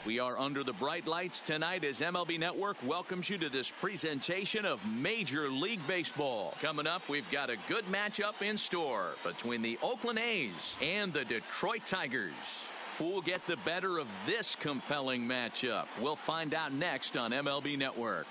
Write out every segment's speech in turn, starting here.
We are under the bright lights tonight as MLB Network welcomes you to this presentation of Major League Baseball. Coming up, we've got a good matchup in store between the Oakland A's and the Detroit Tigers. Who will get the better of this compelling matchup? We'll find out next on MLB Network.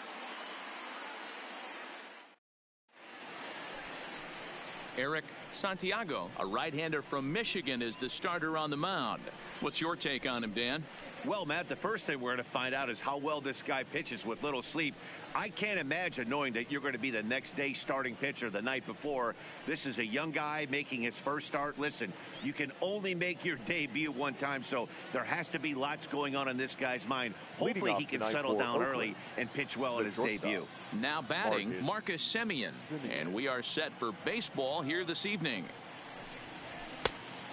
Eric Santiago, a right-hander from Michigan, is the starter on the mound. What's your take on him, Dan? Well, Matt, the first thing we're going to find out is how well this guy pitches with little sleep. I can't imagine knowing that you're going to be the next day starting pitcher the night before. This is a young guy making his first start. Listen, you can only make your debut one time, so there has to be lots going on in this guy's mind. Hopefully he can settle down early and pitch well at his debut. Now batting, Marcus Semien. And we are set for baseball here this evening.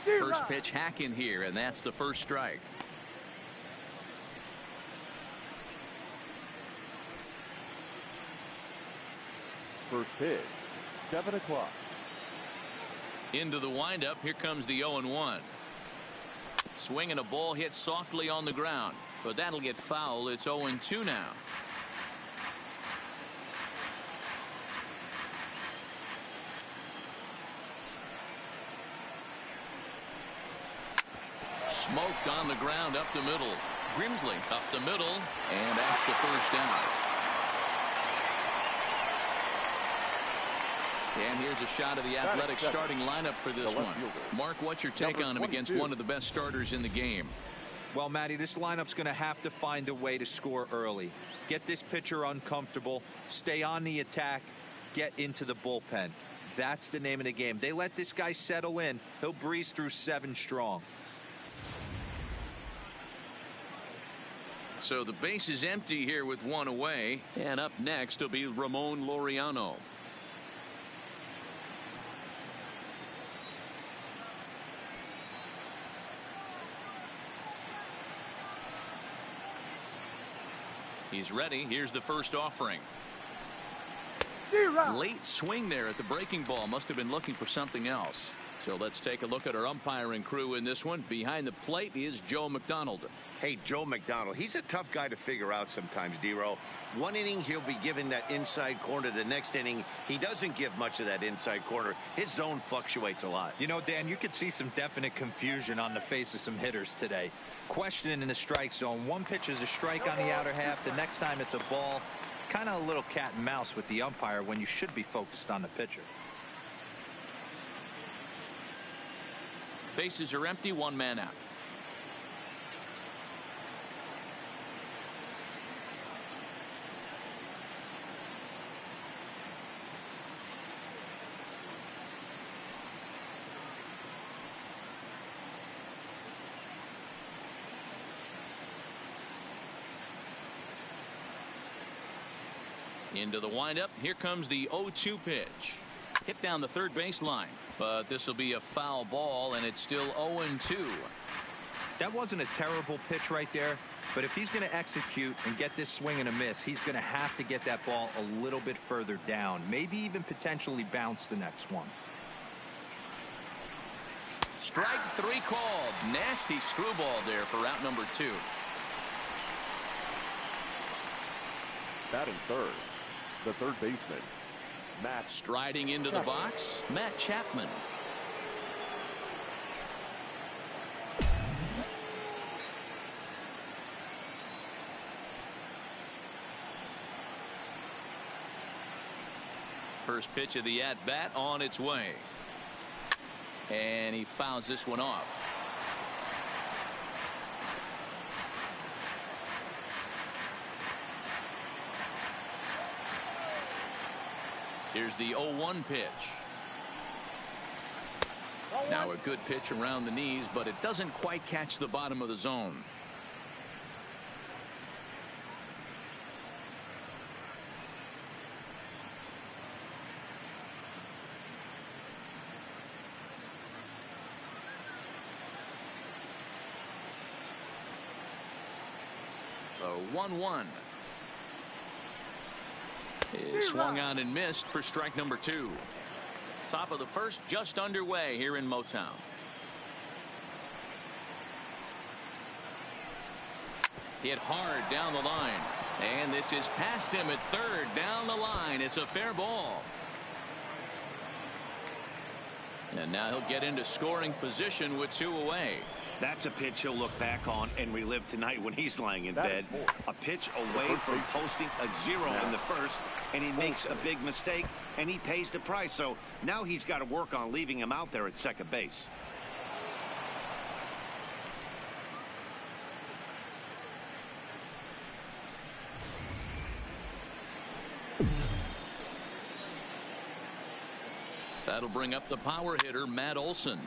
First pitch hack in here, and that's the first strike. First pitch, 7 o'clock. Into the windup. Here comes the 0-1. Swinging a ball hit softly on the ground, but that'll get foul. It's 0-2 now. Smoked on the ground up the middle. Grimsley up the middle, and that's the first down. And here's a shot of the Athletic starting lineup for this one. Mark, what's your take on him against one of the best starters in the game? Well, Matty, this lineup's going to have to find a way to score early. Get this pitcher uncomfortable, stay on the attack, get into the bullpen. That's the name of the game. They let this guy settle in, he'll breeze through 7 strong. So the base is empty here with 1 away, and up next will be Ramon Laureano. He's ready. Here's the first offering. Late swing there at the breaking ball. Must have been looking for something else. So let's take a look at our umpiring crew in this one. Behind the plate is Joe McDonald. Hey, Joe McDonald, he's a tough guy to figure out sometimes, D-Row. One inning, he'll be given that inside corner. The next inning, he doesn't give much of that inside corner. His zone fluctuates a lot. You know, Dan, you could see some definite confusion on the face of some hitters today. Questioning in the strike zone. One pitch is a strike on the outer half. The next time it's a ball. Kind of a little cat and mouse with the umpire when you should be focused on the pitcher. Bases are empty, 1 man out. Into the windup. Here comes the 0-2 pitch. Hit down the third baseline, but this will be a foul ball, and it's still 0-2. That wasn't a terrible pitch right there, but if he's going to execute and get this swing and a miss, he's going to have to get that ball a little bit further down, maybe even potentially bounce the next one. Strike 3 called. Nasty screwball there for out number 2. Batting third, the third baseman, Matt. Striding into the box, Matt Chapman. First pitch of the at-bat on its way. And he fouls this one off. Here's the 0-1 pitch. Now a good pitch around the knees, but it doesn't quite catch the bottom of the zone. The 1-1 is swung on and missed for strike number 2. Top of the first just underway here in Motown. Hit hard down the line. And this is past him at third down the line. It's a fair ball. And now he'll get into scoring position with 2 away. That's a pitch he'll look back on and relive tonight when he's lying in bed. A pitch away from posting a 0 in the first, and he makes a big mistake, and he pays the price. So now he's got to work on leaving him out there at second base. That'll bring up the power hitter, Matt Olson,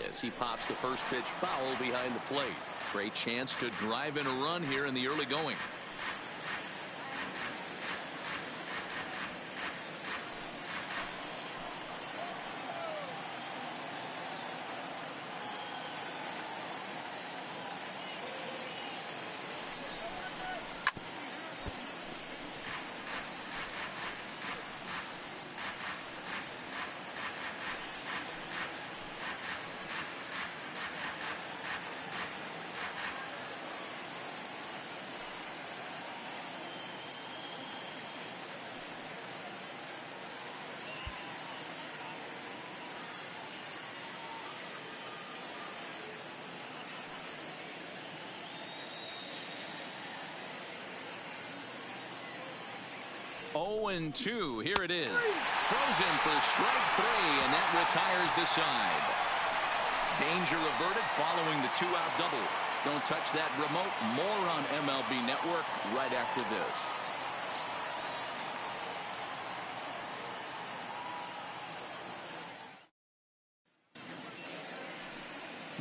as he pops the first pitch foul behind the plate. Great chance to drive in a run here in the early going. And 2. Here it is. Throws in for strike 3, and that retires the side. Danger averted following the 2-out double. Don't touch that remote. More on MLB Network right after this.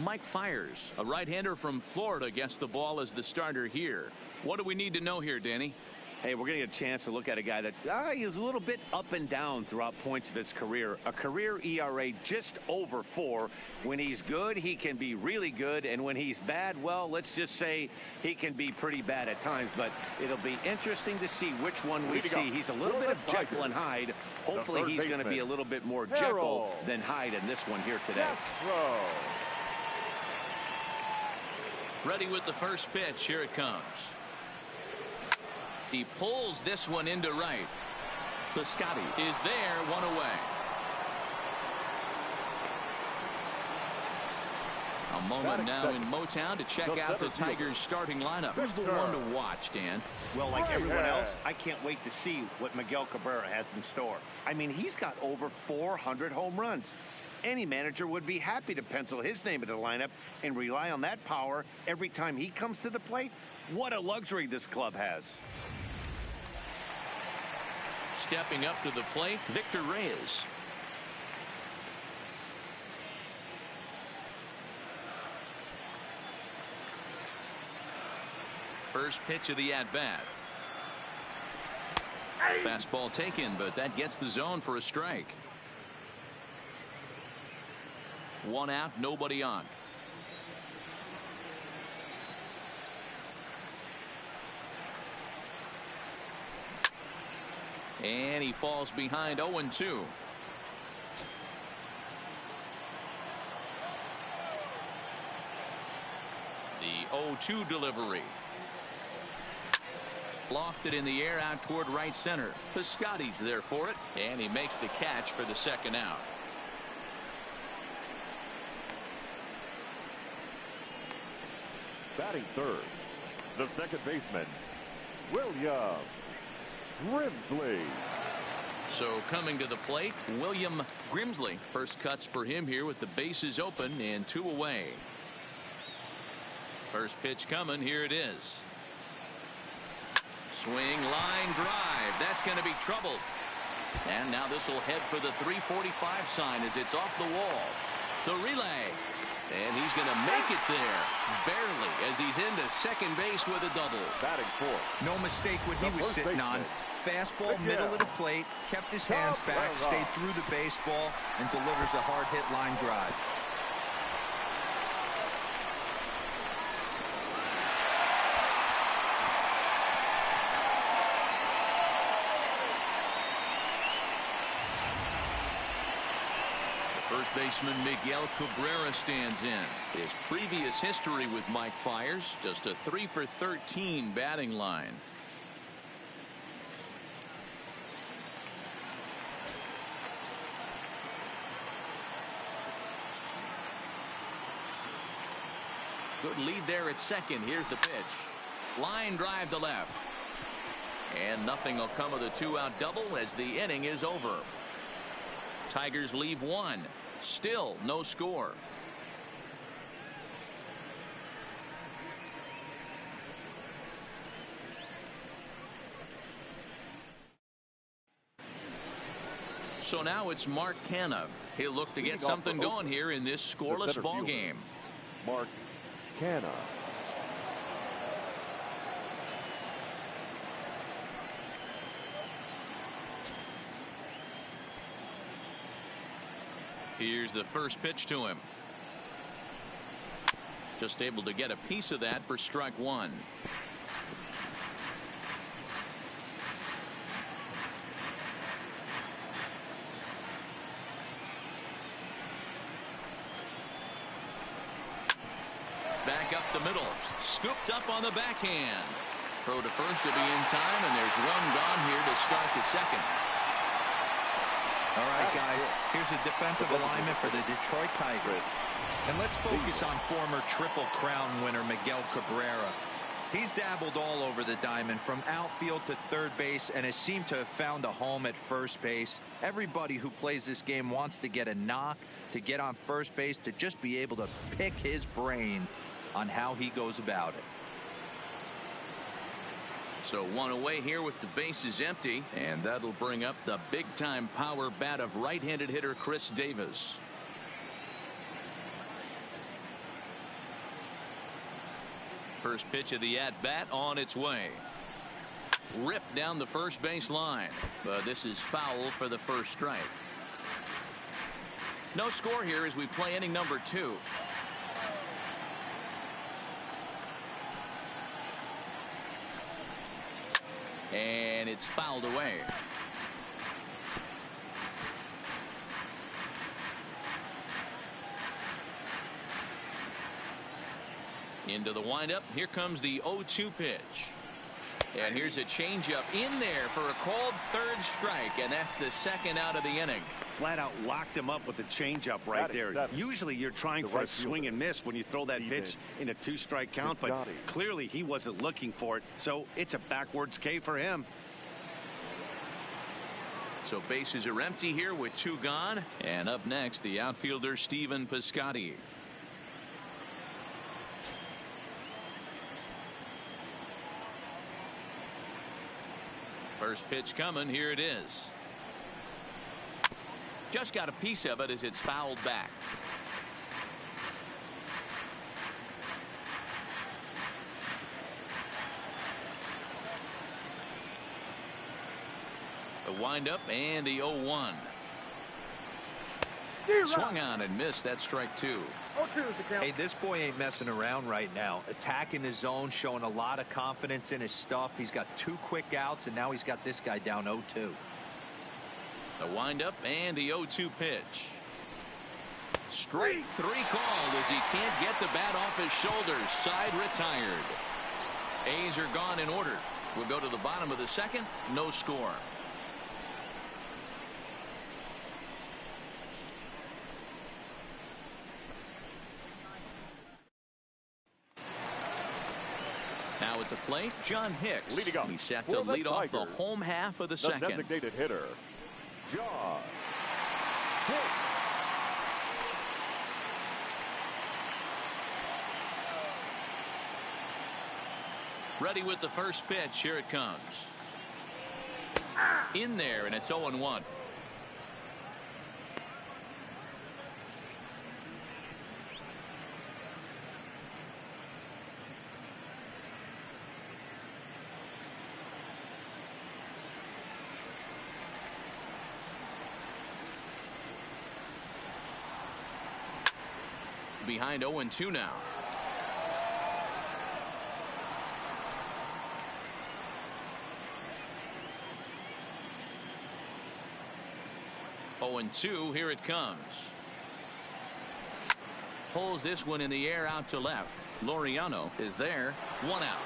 Mike Fiers, a right-hander from Florida, gets the ball as the starter here. What do we need to know here, Danny? Hey, we're going to get a chance to look at a guy that is a little bit up and down throughout points of his career. A career ERA just over 4. When he's good, he can be really good. And when he's bad, well, let's just say he can be pretty bad at times. But it'll be interesting to see which one we see. He's a little bit of Jekyll and Hyde. Hopefully he's going to be a little bit more Jekyll than Hyde in this one here today. Ready with the first pitch. Here it comes. He pulls this one into right. Piscotty is there, 1 away. A moment now in Motown to check out the Tigers starting lineup. Who's the one to watch, Dan? Well, like everyone else, I can't wait to see what Miguel Cabrera has in store. I mean, he's got over 400 home runs. Any manager would be happy to pencil his name in the lineup and rely on that power every time he comes to the plate. What a luxury this club has. Stepping up to the plate, Victor Reyes. First pitch of the at-bat. Fastball taken, but that gets the zone for a strike. 1 out, nobody on. And he falls behind 0-2. The 0-2 delivery. Lofted in the air out toward right center. Piscotty's there for it, and he makes the catch for the second out. Batting third, the second baseman, William Grimsley. So coming to the plate, William Grimsley. First cuts for him here with the bases open and 2 away. First pitch coming. Here it is. Swing, line drive. That's going to be trouble. And now this will head for the 345 sign as it's off the wall. The relay. And he's going to make it there, barely, as he's into second base with a double. Batting fourth. No mistake what he was sitting on. Fastball, middle of the plate, kept his hands back, stayed through the baseball, and delivers a hard-hit line drive. First baseman Miguel Cabrera stands in. His previous history with Mike Fiers, just a 3 for 13 batting line. Good lead there at second. Here's the pitch. Line drive to left. And nothing will come of the 2-out double as the inning is over. Tigers leave one. Still no score. So now it's Mark Canha. He'll look to get something going here in this scoreless ball game. Mark Canha. Here's the first pitch to him. Just able to get a piece of that for strike one. Back up the middle. Scooped up on the backhand. Throw to first will be in time, and there's one gone here to start the second. All right, guys, here's a defensive alignment for the Detroit Tigers. And let's focus on former Triple Crown winner Miguel Cabrera. He's dabbled all over the diamond from outfield to third base and has seemed to have found a home at first base. Everybody who plays this game wants to get a knock, to get on first base, to just be able to pick his brain on how he goes about it. So one away here with the bases empty, and that'll bring up the big-time power bat of right-handed hitter Chris Davis. First pitch of the at-bat on its way. Ripped down the first base line, but this is foul for the first strike. No score here as we play inning number 2. And it's fouled away. Into the windup. Here comes the 0-2 pitch. And here's a changeup in there for a called third strike, and that's the second out of the inning. Flat out locked him up with the changeup right there. Usually you're trying for a swing and miss when you throw that pitch in a 2-strike count, but clearly he wasn't looking for it, so it's a backwards K for him. So bases are empty here with 2 gone, and up next the outfielder Stephen Piscotty. First pitch coming. Here it is. Just got a piece of it as it's fouled back. The windup and the 0-1. Swung on and missed. That's strike 2. Hey, this boy ain't messing around right now. Attacking his zone, showing a lot of confidence in his stuff. He's got 2 quick outs, and now he's got this guy down 0-2. The windup and the 0-2 pitch. Straight 3 called as he can't get the bat off his shoulders. Side retired. A's are gone in order. We'll go to the bottom of the second. No score. Now at the plate, John Hicks. Leading up. He's set to lead off the home half of the second. Designated hitter, John Hicks. Ready with the first pitch. Here it comes. In there, and it's 0-1. Behind 0-2 now. Oh, and 2. Here it comes. Pulls this one in the air out to left. Laureano is there. 1 out.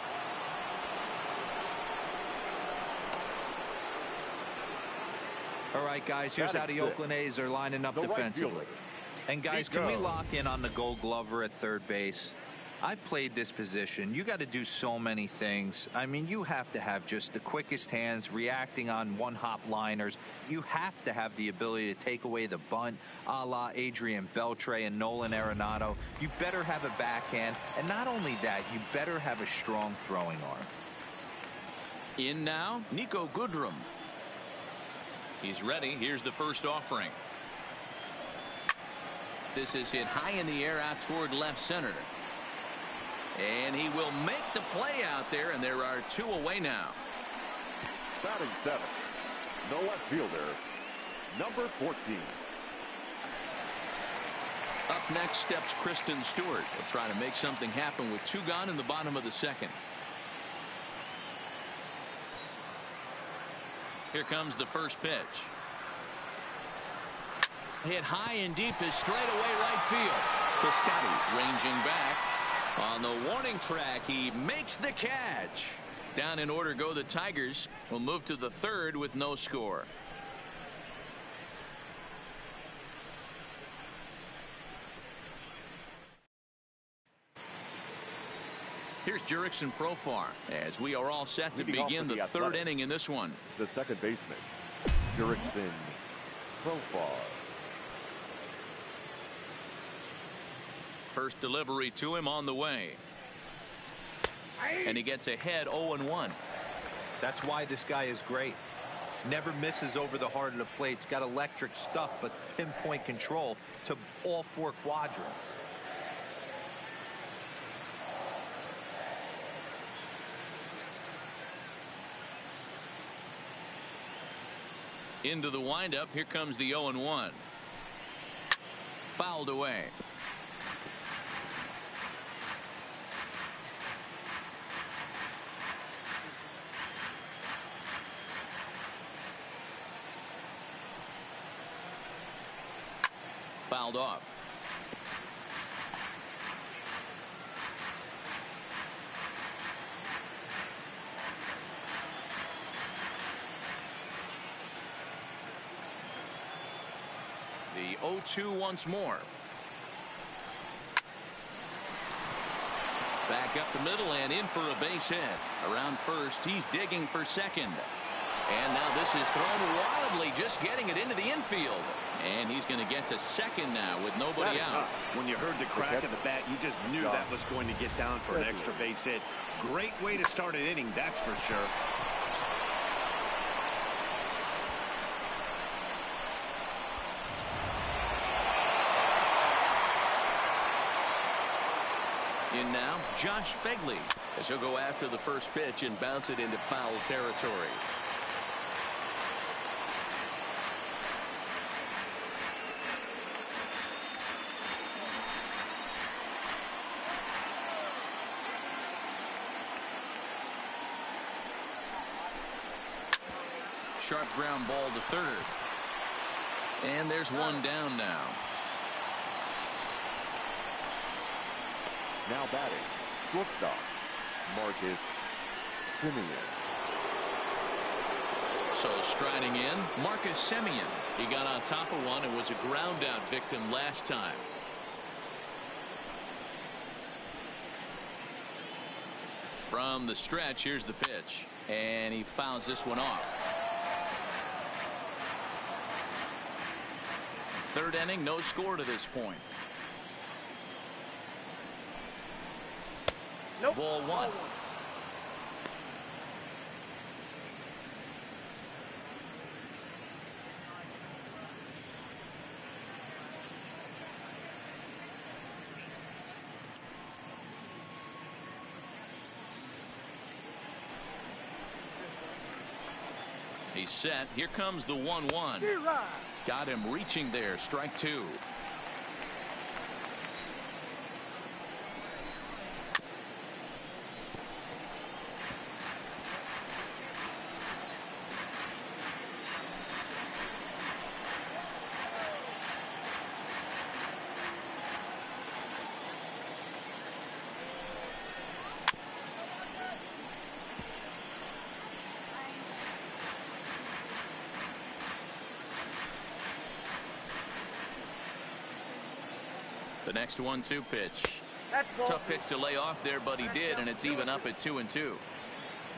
All right, guys, here's how the Oakland A's are lining up defensively. And, guys, can we lock in on the Gold Glover at third base? I've played this position. You got to do so many things. I mean, you have to have just the quickest hands, reacting on one-hop liners. You have to have the ability to take away the bunt, a la Adrian Beltre and Nolan Arenado. You better have a backhand. And not only that, you better have a strong throwing arm. In now, Nico Goodrum. He's ready. Here's the first offering. This is hit high in the air out toward left center. And he will make the play out there, and there are 2 away now. Batting 7th, the left fielder, number 14. Up next steps Kristen Stewart. Will try to make something happen with 2 gone in the bottom of the 2nd. Here comes the first pitch. Hit high and deep is straight away right field. Piscotty ranging back. On the warning track, he makes the catch. Down in order go the Tigers. Will move to the 3rd with no score. Here's Jurickson Profar as we are all set to begin the 3rd inning in this one. The second baseman, Jurickson Profar. First delivery to him on the way. And he gets ahead 0-1. That's why this guy is great. Never misses over the heart of the plate. He's got electric stuff, but pinpoint control to all 4 quadrants. Into the windup. Here comes the 0-1. Fouled away. Fouled off. The 0-2 once more. Back up the middle and in for a base hit. Around first, he's digging for second. And now this is thrown wildly, just getting it into the infield. And he's going to get to second now with nobody out. When you heard the crack of the bat, you just knew that was going to get down for an extra base hit. Great way to start an inning, that's for sure. In now, Josh Fegley, as he'll go after the first pitch and bounce it into foul territory. Sharp ground ball to third. And there's one down now. Now batting, shortstop, Marcus Semien. So striding in, Marcus Semien. He got on top of one and was a ground out victim last time. From the stretch, here's the pitch. And he fouls this one off. 3rd inning, no score to this point. Nope. Ball 1. He's set. Here comes the 1-1. Got him reaching there. Strike 2. The next 1-2 pitch. Tough pitch to lay off there, but he did, and it's even up at 2-2.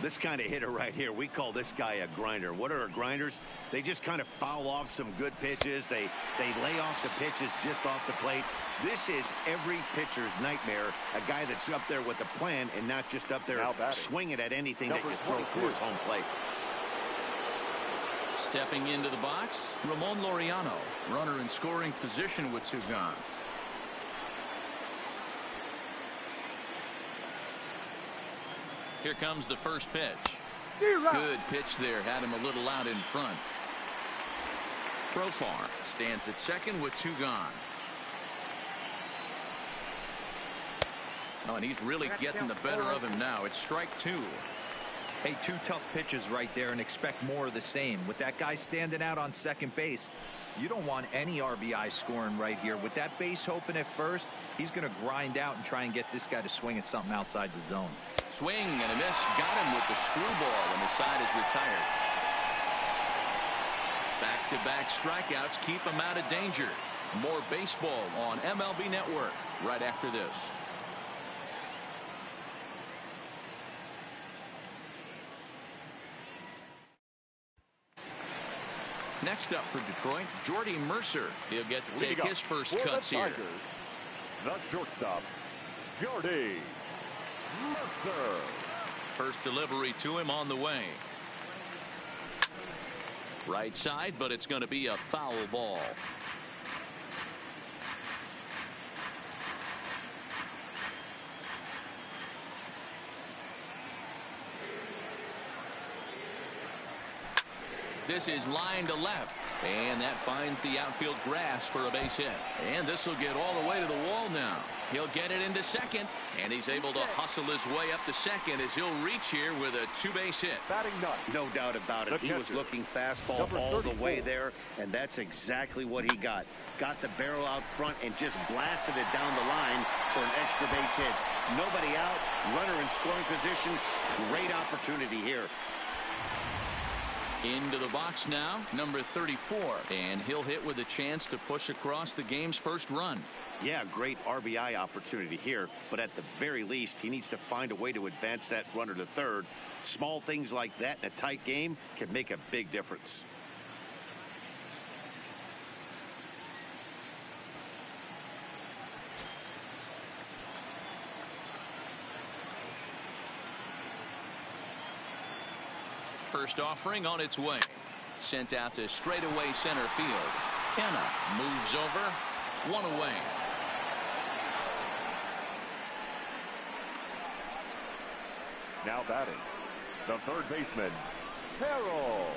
This kind of hitter right here, we call this guy a grinder. What are grinders? They just kind of foul off some good pitches. They lay off some pitches just off the plate. This is every pitcher's nightmare, a guy that's up there with a plan and not just up there swinging at anything that you throw towards home plate. Stepping into the box, Ramon Laureano, runner in scoring position with two gone. Here comes the first pitch. Good pitch there. Had him a little out in front. Profar stands at second with two gone. Oh, and he's really getting the better of him now. It's strike two. Hey, two tough pitches right there, and expect more of the same. With that guy standing out on second base, you don't want any RBI scoring right here. With that base open at first, he's going to grind out and try and get this guy to swing at something outside the zone. Swing and a miss. Got him with the screwball, and the side is retired. Back-to-back strikeouts keep him out of danger. More baseball on MLB Network right after this. Next up for Detroit, Jordy Mercer. He'll get to take his first cuts here. The shortstop, Jordy Mercer. First delivery to him on the way. Right side, but it's going to be a foul ball. This is line to left, and that finds the outfield grass for a base hit. And this will get all the way to the wall now. He'll get it into second, and he's able to hustle his way up to second as he'll reach here with a two-base hit. Batting ninth. No doubt about it. He was looking fastball all the way there, and that's exactly what he got. Got the barrel out front and just blasted it down the line for an extra base hit. Nobody out, runner in scoring position. Great opportunity here. Into the box now, number 34, and he'll hit with a chance to push across the game's first run. Yeah, great RBI opportunity here, but at the very least, he needs to find a way to advance that runner to third. Small things like that in a tight game can make a big difference. First offering on its way. Sent out to straightaway center field. Kenna moves over. One away. Now batting, the third baseman, Harold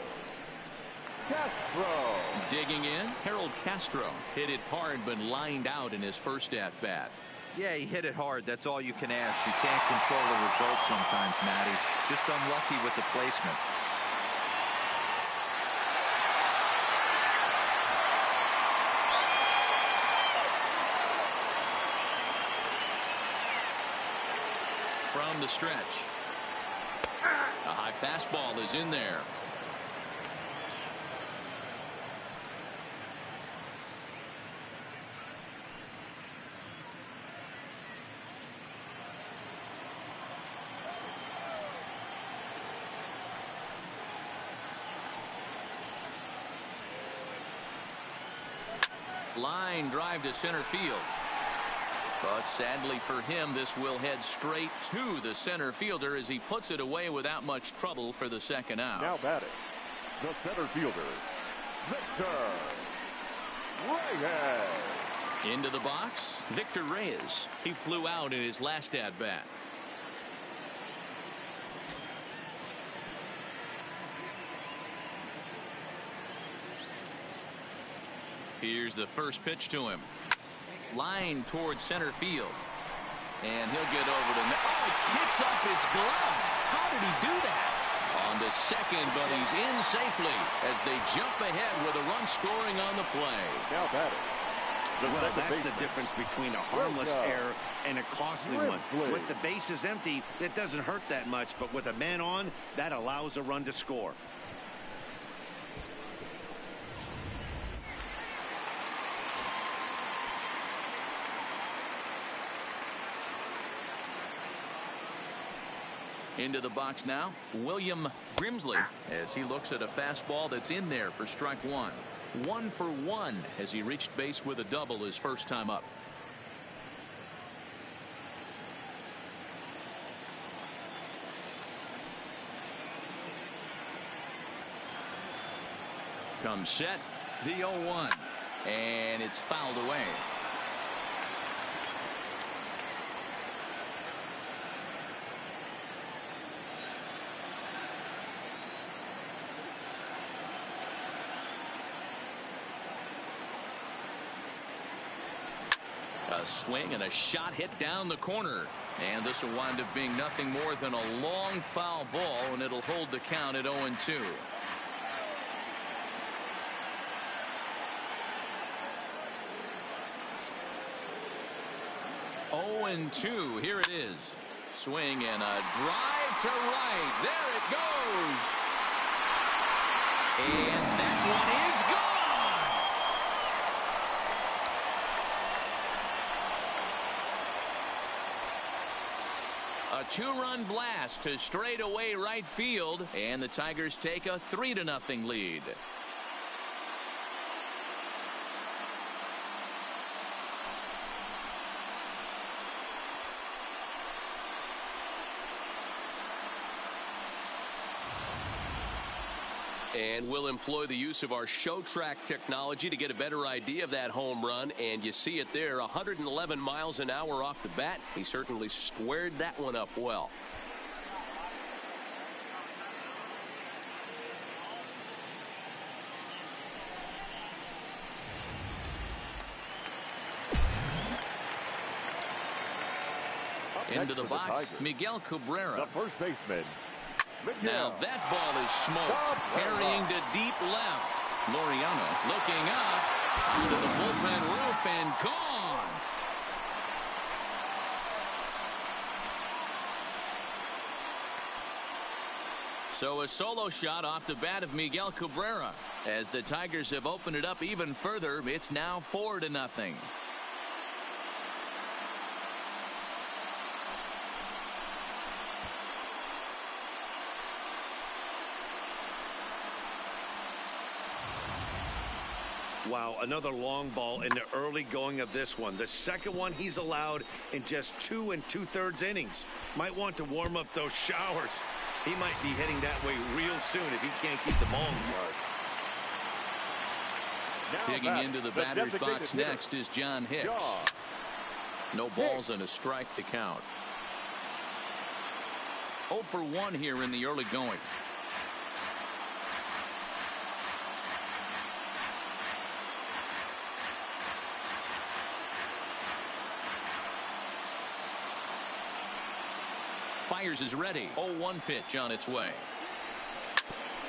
Castro. Digging in, Harold Castro hit it hard but lined out in his first at-bat. Yeah, he hit it hard. That's all you can ask. You can't control the result sometimes, Matty. Just unlucky with the placement. From the stretch. A high fastball is in there. Line drive to center field. But sadly for him, this will head straight to the center fielder as he puts it away without much trouble for the second out. Now batting, the center fielder, Victor Reyes. Into the box, Victor Reyes. He flew out in his last at-bat. Here's the first pitch to him. Line towards center field. And he'll get over to... Oh, he kicks off his glove. How did he do that? On to second, but he's in safely as they jump ahead with a run scoring on the play. Now batting. Well, that's the difference between a harmless error and a costly one. With the bases empty, it doesn't hurt that much, but with a man on, that allows a run to score. Into the box now, William Grimsley, as he looks at a fastball that's in there for strike one. 1 for 1 as he reached base with a double his first time up. Comes set, the 0-1, and it's fouled away. A swing and a shot hit down the corner, and this will wind up being nothing more than a long foul ball, and it'll hold the count at 0-2. 0-2. Here it is. Swing and a drive to right. There it goes. And that one is gone. A 2-run blast to straightaway right field, and the Tigers take a 3-0 lead. And we'll employ the use of our show track technology to get a better idea of that home run. And you see it there, 111 miles an hour off the bat. He certainly squared that one up well. Into the box, Miguel Cabrera. The first baseman. Now that ball is smoked, carrying to deep left. Laureano looking up, out of the bullpen roof and gone. So a solo shot off the bat of Miguel Cabrera. As the Tigers have opened it up even further, it's now 4-0. Wow, another long ball in the early going of this one. The second one he's allowed in just 2 2/3 innings. Might want to warm up those showers. He might be heading that way real soon if he can't keep the ball in the yard. Digging into the batter's box next is John Hicks. No balls and a strike to count. 0 for 1 here in the early going. Fires is ready. 0-1 pitch on its way.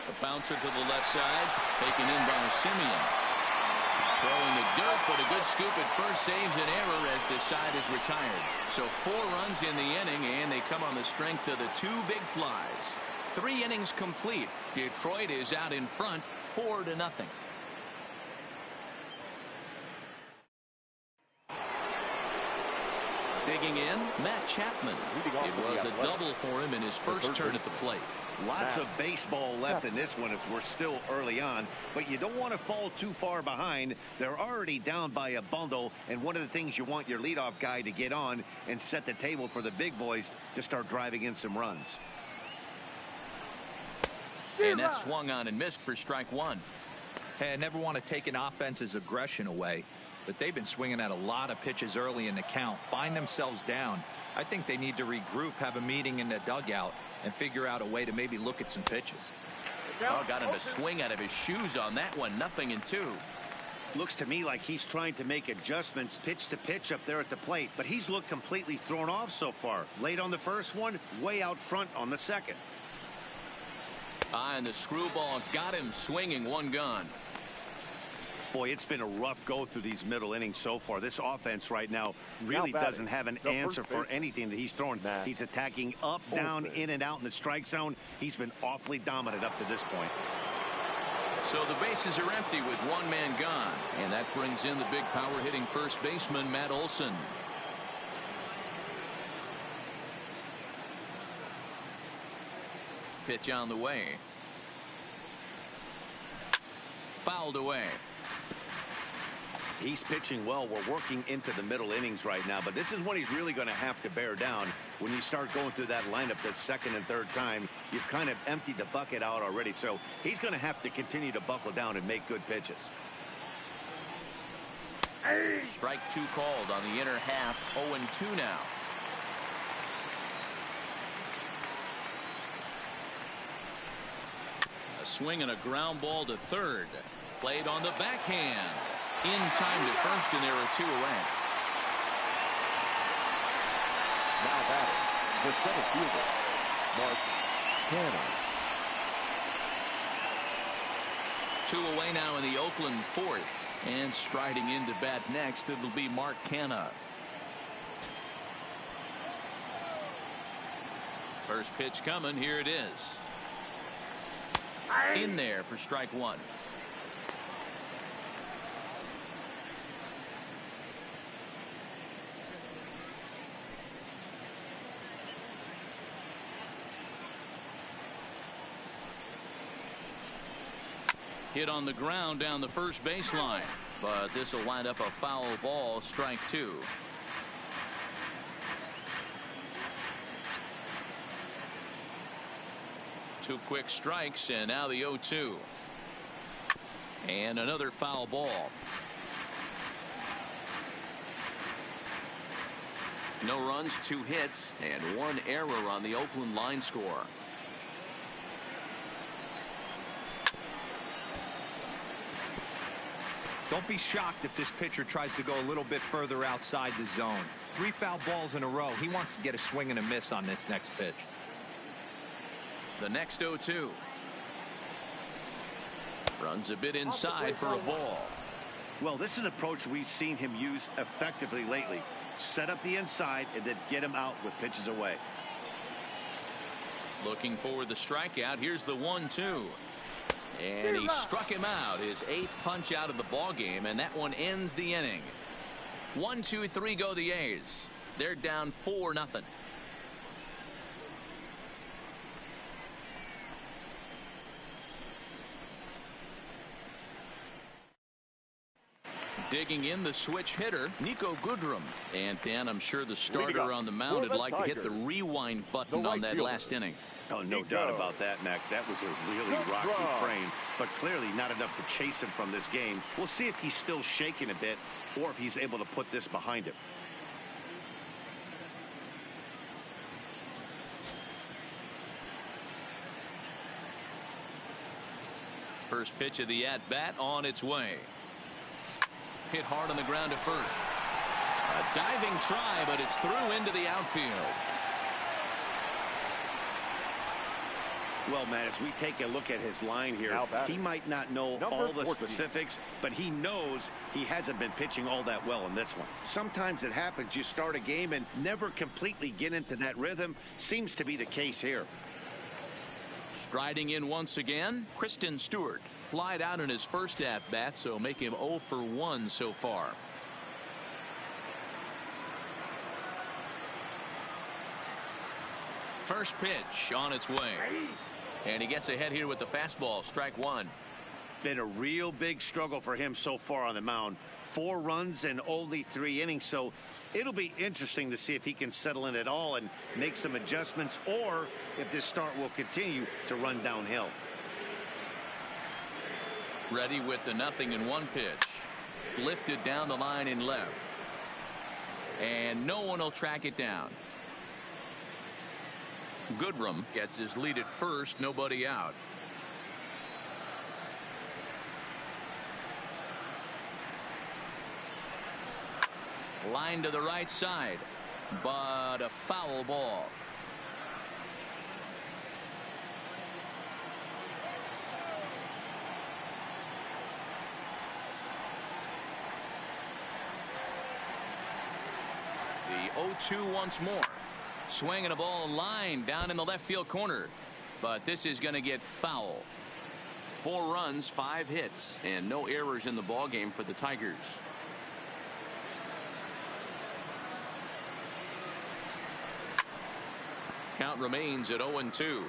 The bouncer to the left side, taken in by Simeon. Throwing the dirt, but a good scoop at first saves an error as this side is retired. So 4 runs in the inning, and they come on the strength of the 2 big flies. 3 innings complete. Detroit is out in front, 4-0. Digging in, Matt Chapman. It was a double for him in his first turn at the plate. Lots of baseball left in this one as we're still early on, but you don't want to fall too far behind. They're already down by a bundle, and one of the things you want your leadoff guy to get on and set the table for the big boys to start driving in some runs. And that swung on and missed for strike 1. Hey, I never want to take an offense's aggression away, but they've been swinging at a lot of pitches early in the count, find themselves down. I think they need to regroup, have a meeting in the dugout, and figure out a way to maybe look at some pitches. Oh, got him to swing out of his shoes on that one. 0-2. Looks to me like he's trying to make adjustments pitch to pitch up there at the plate, but he's looked completely thrown off so far. Late on the first one, way out front on the second. And the screwball got him swinging. 1 gone. Boy, it's been a rough go through these middle innings so far. This offense right now really doesn't have an answer for anything that he's throwing. He's attacking up, down, in and out in the strike zone. He's been awfully dominant up to this point. So the bases are empty with 1 man gone. And that brings in the big power hitting first baseman, Matt Olson. Pitch on the way. Fouled away. He's pitching well. We're working into the middle innings right now, but this is when he's really going to have to bear down. When you start going through that lineup the second and third time, you've kind of emptied the bucket out already. So he's going to have to continue to buckle down and make good pitches. Strike 2 called on the inner half. 0-2 now. A swing and a ground ball to third. Played on the backhand. In time to first, and there are 2 away. Now batting, the center fielder, Mark Carnage. 2 away now in the Oakland fourth. And striding into bat next, it'll be Mark Canha. First pitch coming. Here it is. In there for strike 1. Hit on the ground down the first baseline, but this will wind up a foul ball. Strike 2. Two quick strikes, and now the 0-2. And another foul ball. No runs, 2 hits, and 1 error on the Oakland line score. Don't be shocked if this pitcher tries to go a little bit further outside the zone. 3 foul balls in a row. He wants to get a swing and a miss on this next pitch. The next 0-2. Runs a bit inside for a ball. Well, this is an approach we've seen him use effectively lately. Set up the inside and then get him out with pitches away. Looking for the strikeout. Here's the 1-2. And he struck him out. His 8th punch out of the ball game, and that one ends the inning. 1, 2, 3 go the A's. They're down 4-0. Digging in the switch hitter, Niko Goodrum. And Dan, I'm sure the starter on the mound would like to hit the rewind button on that last inning. Oh, no doubt about that, Mac. That was a really rocky frame, but clearly not enough to chase him from this game. We'll see if he's still shaking a bit or if he's able to put this behind him. First pitch of the at-bat on its way. Hit hard on the ground to first. A diving try, but it's through into the outfield. Well, Matt, as we take a look at his line here, he might not know all the specifics, but he knows he hasn't been pitching all that well in this one. Sometimes it happens. You start a game and never completely get into that rhythm. Seems to be the case here. Striding in once again, Kristen Stewart. Flied out in his first at-bat, so make him 0 for 1 so far. First pitch on its way. And he gets ahead here with the fastball. Strike 1. Been a real big struggle for him so far on the mound. 4 runs in only 3 innings, so it'll be interesting to see if he can settle in at all and make some adjustments, or if this start will continue to run downhill. Ready with the 0-1 pitch. Lifted down the line in left. And no one will track it down. Goodrum gets his lead at first. Nobody out. Line to the right side, but a foul ball. The 0-2 once more. Swinging a ball line down in the left field corner, but this is going to get foul. 4 runs, 5 hits, and no errors in the ball game for the Tigers. Count remains at 0-2.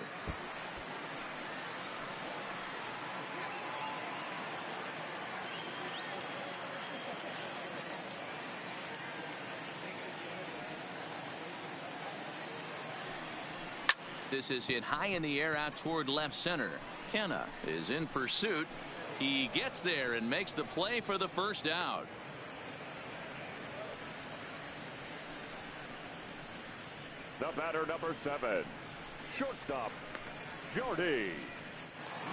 This is hit high in the air out toward left center. Kenna is in pursuit. He gets there and makes the play for the first out. The batter, number 7, shortstop, Jordy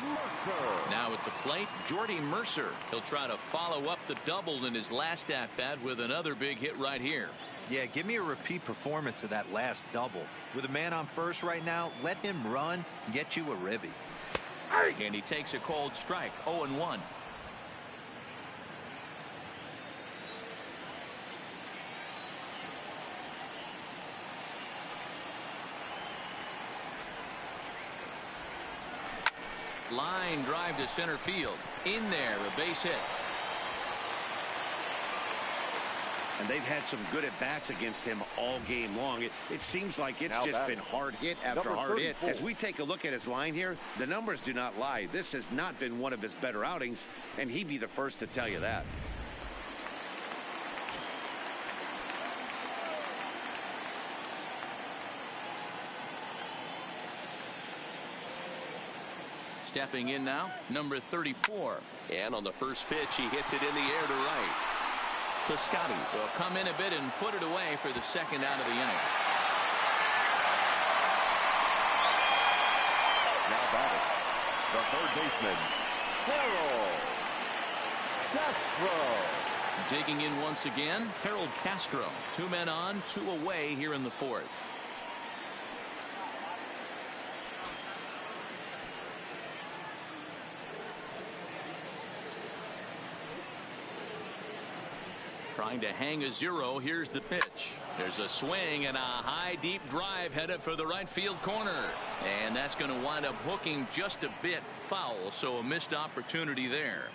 Mercer. Now at the plate, Jordy Mercer. He'll try to follow up the double in his last at-bat with another big hit right here. Yeah, give me a repeat performance of that last double. With a man on first right now, let him run and get you a ribby. And he takes a cold strike, 0-1. Line drive to center field. In there, a base hit. And they've had some good at-bats against him all game long. It seems like it's just been hard hit after hard hit. As we take a look at his line here, the numbers do not lie. This has not been one of his better outings, and he'd be the first to tell you that. Stepping in now, number 34. And on the first pitch, he hits it in the air to right. Piscotty will come in a bit and put it away for the second out of the inning. Now batting, the third baseman, Harold Castro. Digging in once again, Harold Castro. 2 men on, 2 away here in the fourth. Trying to hang a 0. Here's the pitch. There's a swing and a high deep drive headed for the right field corner. And that's going to wind up hooking just a bit foul. So a missed opportunity there.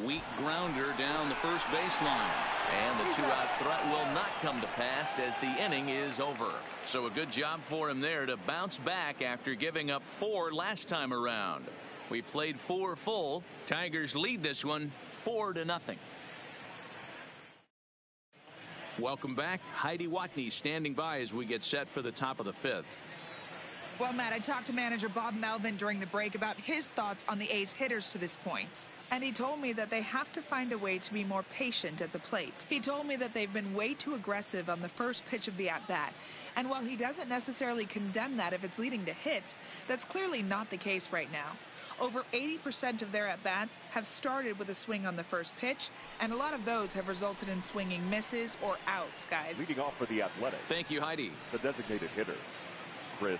Weak grounder down the first baseline. And the 2-out threat will not come to pass as the inning is over. So a good job for him there to bounce back after giving up 4 last time around. We played 4 full. Tigers lead this one 4-0. Welcome back. Heidi Watney standing by as we get set for the top of the 5th. Well, Matt, I talked to manager Bob Melvin during the break about his thoughts on the A's hitters to this point. And he told me that they have to find a way to be more patient at the plate. He told me that they've been way too aggressive on the first pitch of the at-bat. And while he doesn't necessarily condemn that if it's leading to hits, that's clearly not the case right now. Over 80% of their at-bats have started with a swing on the first pitch, and a lot of those have resulted in swinging misses or outs, guys. Leading off for the Athletics. Thank you, Heidi. The designated hitter, Chris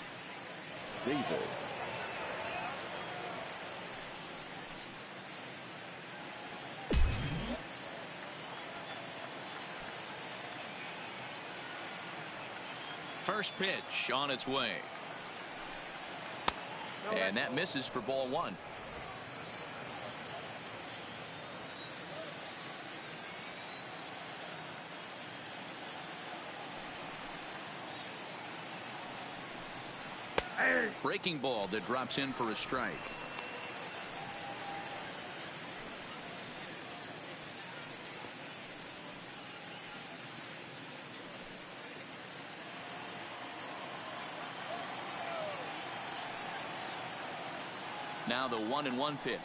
Davis. First pitch on its way. And that misses for ball 1. Breaking ball that drops in for a strike. Now the 1-1 pitch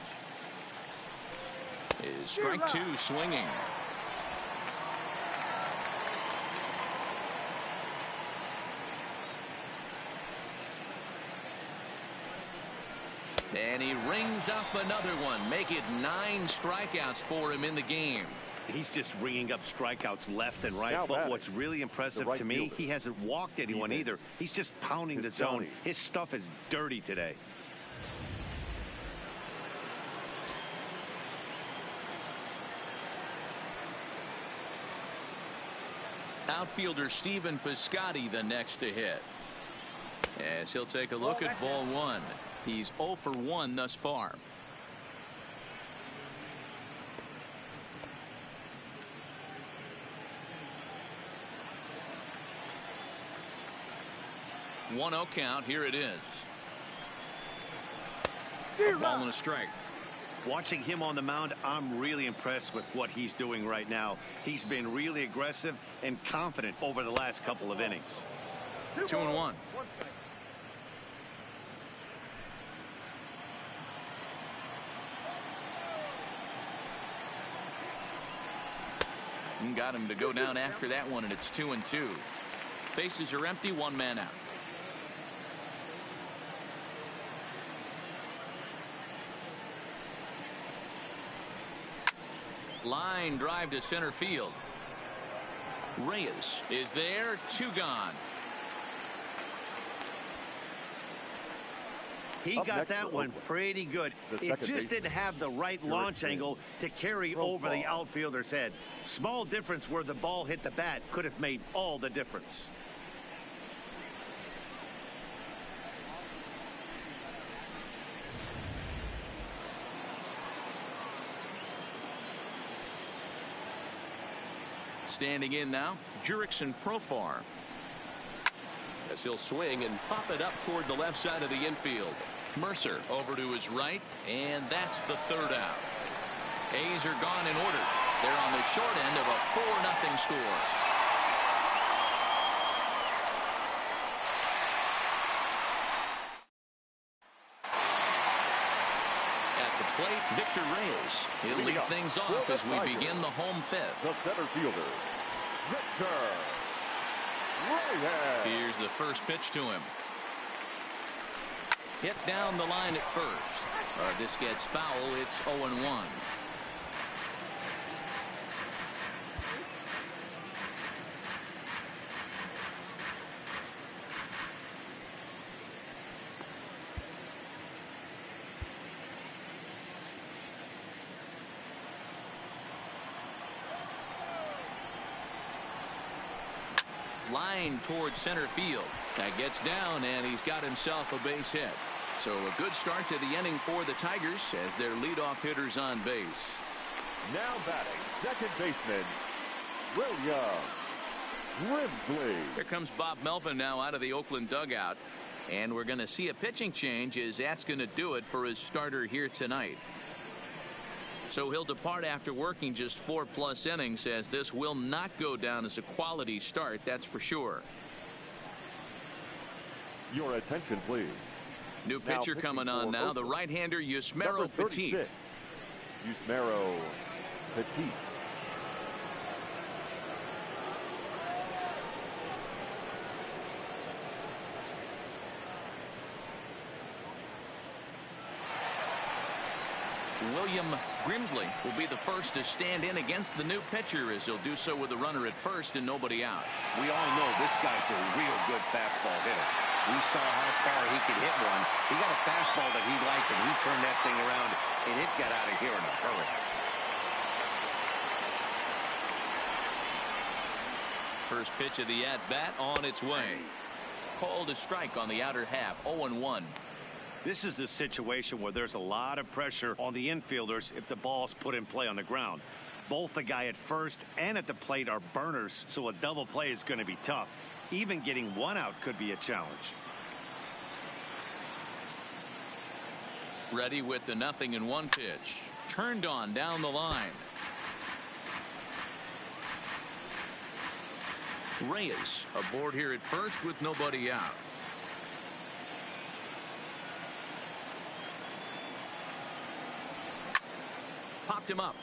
is strike 2 swinging. And he rings up another one. Make it 9 strikeouts for him in the game. He's just ringing up strikeouts left and right. Now But batting, what's really impressive right to me, fielder, he hasn't walked anyone either. He's just pounding the zone. His stuff is dirty today. Outfielder Stephen Piscotty the next to hit. As he'll take a look at ball 1. He's 0 for 1 thus far. One 0 count. Here it is. A ball and a strike. Watching him on the mound, I'm really impressed with what he's doing right now. He's been really aggressive and confident over the last couple of innings. 2-1. And got him to go down after that one, and it's 2-2. Bases are empty, one man out. Line drive to center field. Reyes is there, 2 gone. He got that one pretty good. It just didn't have the right launch angle to carry over the outfielder's head. Small difference where the ball hit the bat could have made all the difference. Standing in now, Jurickson Profar. As he'll swing and pop it up toward the left side of the infield. Mercer over to his right, and that's the 3rd out. A's are gone in order. They're on the short end of a 4-0 score. At the plate, Victor Reyes. He'll lead things off as we begin the home 5th. The center fielder, Victor Reyes. Here's the first pitch to him. Hit down the line at first. This gets foul. It's 0-1. Line towards center field. That gets down, and he's got himself a base hit. So a good start to the inning for the Tigers as their leadoff hitters on base. Now batting, second baseman, William Grimsley. Here comes Bob Melvin now out of the Oakland dugout. And we're going to see a pitching change as that's going to do it for his starter here tonight. So he'll depart after working just 4+ innings, as this will not go down as a quality start, that's for sure. Your attention, please. New pitcher coming on now, the right-hander Yusmeiro Petit. Yusmeiro Petit. William Grimsley will be the first to stand in against the new pitcher, as he'll do so with a runner at first and nobody out. We all know this guy's a real good fastball hitter. We saw how far he could hit one. He got a fastball that he liked, and he turned that thing around, and it got out of here in a hurry. First pitch of the at-bat on its way. Called a strike on the outer half, 0-1. This is the situation where there's a lot of pressure on the infielders if the ball's put in play on the ground. Both the guy at first and at the plate are burners, so a double play is going to be tough. Even getting one out could be a challenge. Ready with the 0-1 pitch. Turned on down the line. Reyes aboard here at first with nobody out. Popped him up.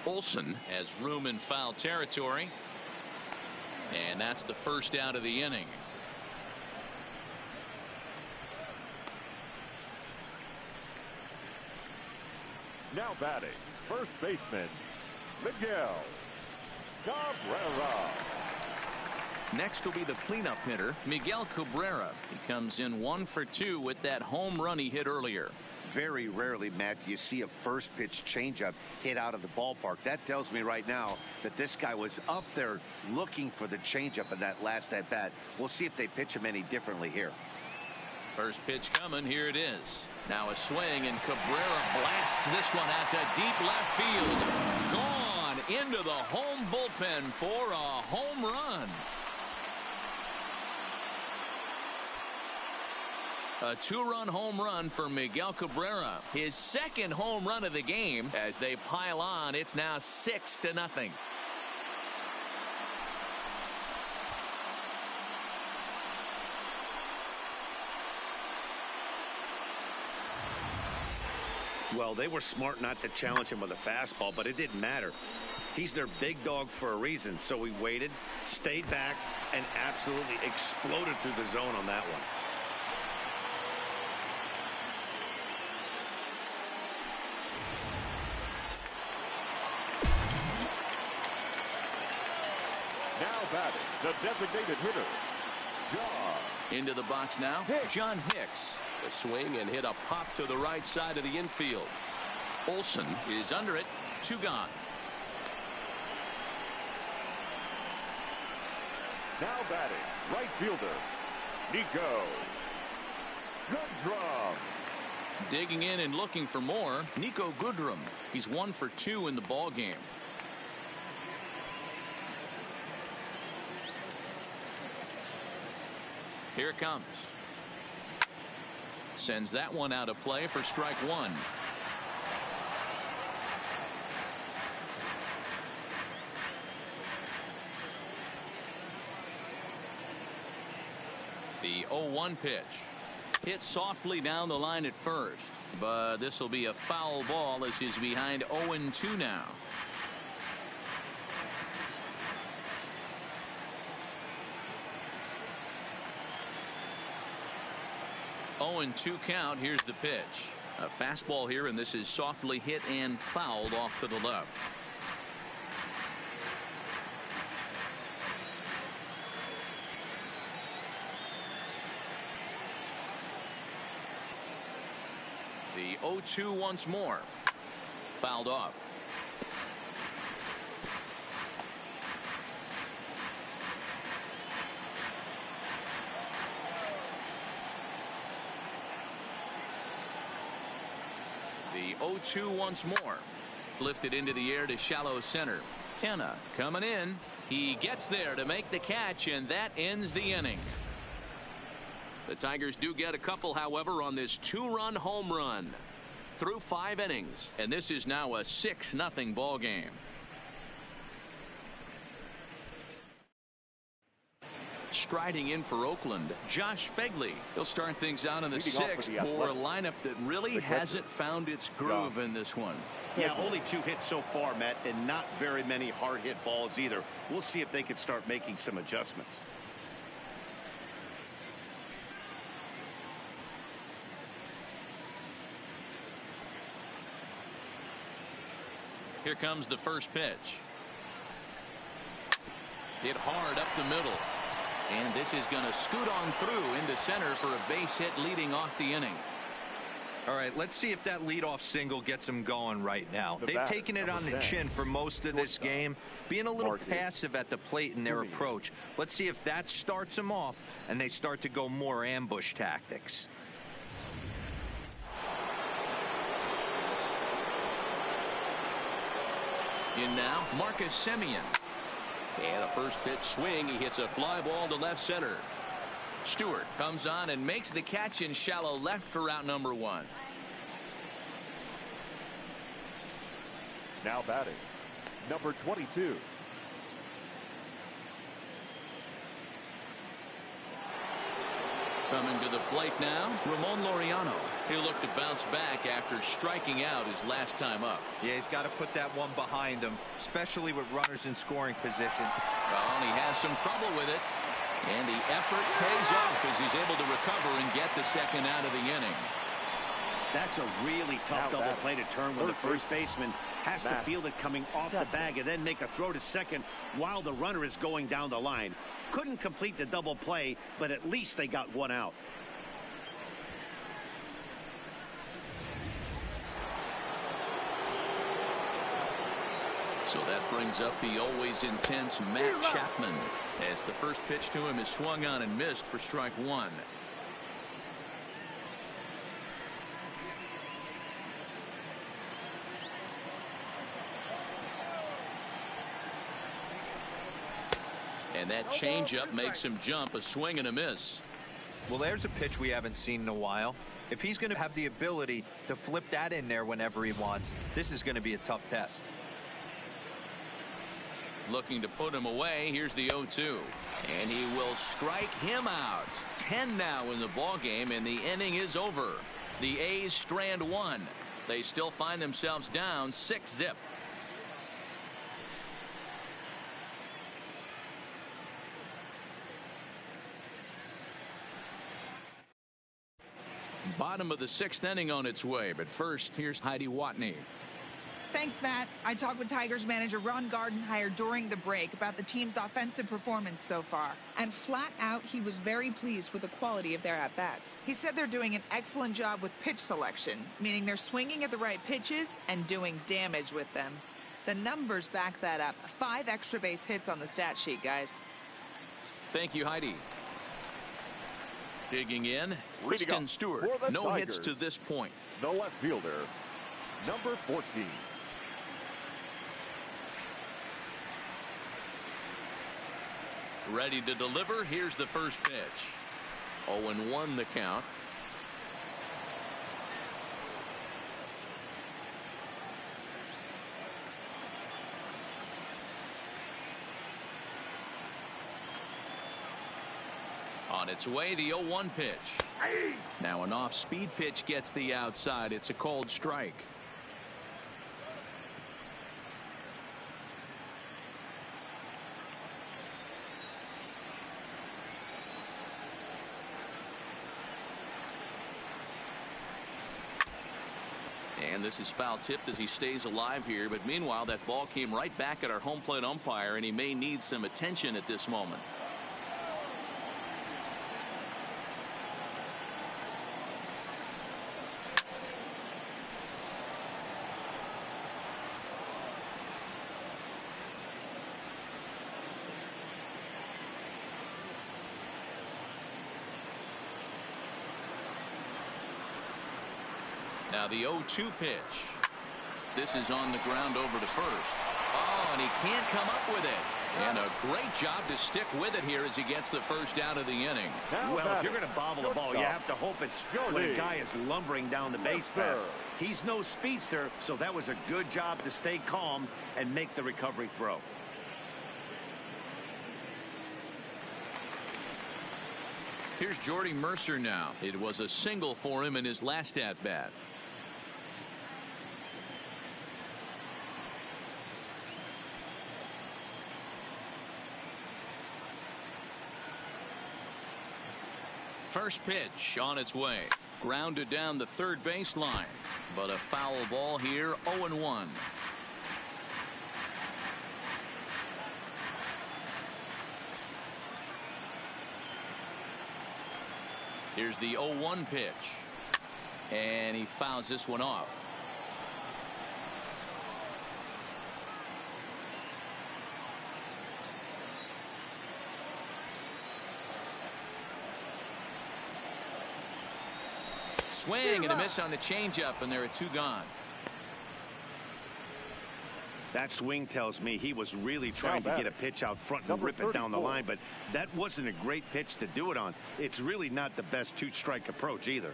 Olsen has room in foul territory. And that's the first out of the inning. Now batting, first baseman, Miguel Cabrera. Next will be the cleanup hitter, Miguel Cabrera. He comes in 1 for 2 with that home run he hit earlier. Very rarely, Matt, do you see a first pitch changeup hit out of the ballpark. That tells me right now that this guy was up there looking for the changeup in that last at bat. We'll see if they pitch him any differently here. First pitch coming. Here it is. Now a swing, and Cabrera blasts this one out to deep left field. Gone into the home bullpen for a home run. A two-run home run for Miguel Cabrera. His second home run of the game. As they pile on, it's now 6-0. Well, they were smart not to challenge him with a fastball, but it didn't matter. He's their big dog for a reason, so he waited, stayed back, and absolutely exploded through the zone on that one. Now batting, the designated hitter, John. Into the box now, John Hicks. The swing and hit a pop to the right side of the infield. Olsen is under it. 2 gone. Now batting, right fielder, Nico Goodrum. Digging in and looking for more, Nico Goodrum. He's 1 for 2 in the ball game. Here it comes. Sends that one out of play for strike 1. The 0-1 pitch. Hit softly down the line at first, but this will be a foul ball as he's behind 0-2 now. Oh, and 2 count. Here's the pitch. A fastball here, and this is softly hit and fouled off to the left. The 0-2 once more. Fouled off. The 0-2 once more. Lifted into the air to shallow center. Kenna coming in. He gets there to make the catch, and that ends the inning. The Tigers do get a couple, however, on this 2-run home run through 5 innings, and this is now a 6-0 ball game. Striding in for Oakland, Josh Fegley. He'll start things out in the 6th for a lineup that really hasn't found its groove in this one. Yeah, only 2 hits so far, Matt, and not very many hard hit balls either. We'll see if they can start making some adjustments. Here comes the first pitch. Hit hard up the middle. And this is going to scoot on through into center for a base hit leading off the inning. All right, let's see if that leadoff single gets them going right now. They've taken it on the chin for most of this game, being a little passive at the plate in their approach. Let's see if that starts them off and they start to go more ambush tactics. In now, Marcus Semien. And a first pitch swing. He hits a fly ball to left center. Stewart comes on and makes the catch in shallow left for out number 1. Now batting, number 22. Coming to the plate now, Ramon Laureano. He'll look to bounce back after striking out his last time up. Yeah, he's got to put that one behind him, especially with runners in scoring position. Well, he has some trouble with it. And the effort pays off as he's able to recover and get the second out of the inning. That's a really tough double play to turn when the first baseman has to field it coming off the bag and then make a throw to second while the runner is going down the line. Couldn't complete the double play, but at least they got one out. So that brings up the always intense Matt Chapman as the first pitch to him is swung on and missed for strike 1. And that changeup makes him jump, a swing and a miss. Well, there's a pitch we haven't seen in a while. If he's going to have the ability to flip that in there whenever he wants, this is going to be a tough test. Looking to put him away. Here's the 0-2. And he will strike him out. 10 now in the ball game, and the inning is over. The A's strand one. They still find themselves down 6-zip. Bottom of the 6th inning on its way, but first, here's Heidi Watney. Thanks, Matt. I talked with Tigers manager Ron Gardenhire during the break about the team's offensive performance so far. And flat out, he was very pleased with the quality of their at-bats. He said they're doing an excellent job with pitch selection, meaning they're swinging at the right pitches and doing damage with them. The numbers back that up. 5 extra base hits on the stat sheet, guys. Thank you, Heidi. Digging in, Kristen Stewart. No hits to this point. The left fielder, number 14. Ready to deliver. Here's the first pitch. 0-1 the count. On its way, the 0-1 pitch. Now an off-speed pitch gets the outside. It's a called strike. And this is foul tipped as he stays alive here. But meanwhile, that ball came right back at our home plate umpire, and he may need some attention at this moment. Now the 0-2 pitch. This is on the ground over to first. Oh, and he can't come up with it. And a great job to stick with it here as he gets the first out of the inning. Well, if you're going to bobble the ball, you have to hope it's when a guy is lumbering down the base pass. He's no speedster, so that was a good job to stay calm and make the recovery throw. Here's Jordy Mercer now. It was a single for him in his last at-bat. First pitch on its way. Grounded down the third baseline. But a foul ball here, 0-1. Here's the 0-1 pitch. And he fouls this one off. Swing and a miss on the changeup, and there are 2 gone. That swing tells me he was really trying to get a pitch out front and rip it down the line, but that wasn't a great pitch to do it on. It's really not the best 2-strike approach either.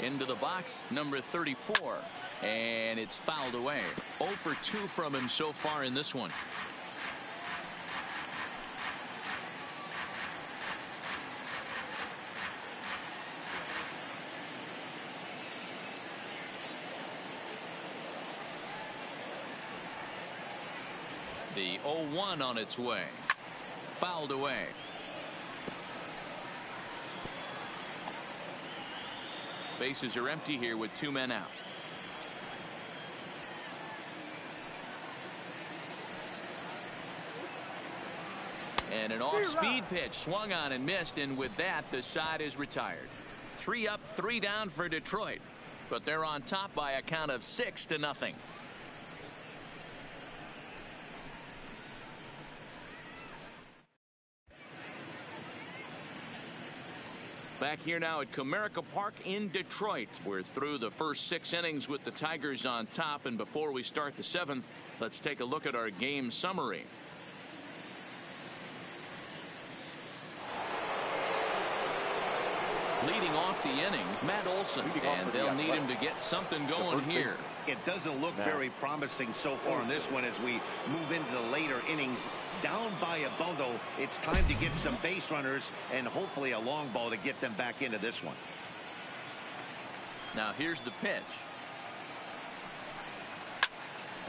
Into the box, number 34. And it's fouled away. 0 for 2 from him so far in this one. The 0-1 on its way. Fouled away. Bases are empty here with 2 men out. And an off-speed pitch swung on and missed, and with that the side is retired. 3 up, 3 down for Detroit, but they're on top by a count of 6-0. Back here now at Comerica Park in Detroit. We're through the first 6 innings with the Tigers on top, and before we start the 7th, let's take a look at our game summary. Leading off the inning, Matt Olson, and they'll need him to get something going here. It doesn't look very promising so far in this one as we move into the later innings. Down by a bundle, it's time to get some base runners and hopefully a long ball to get them back into this one. Now here's the pitch.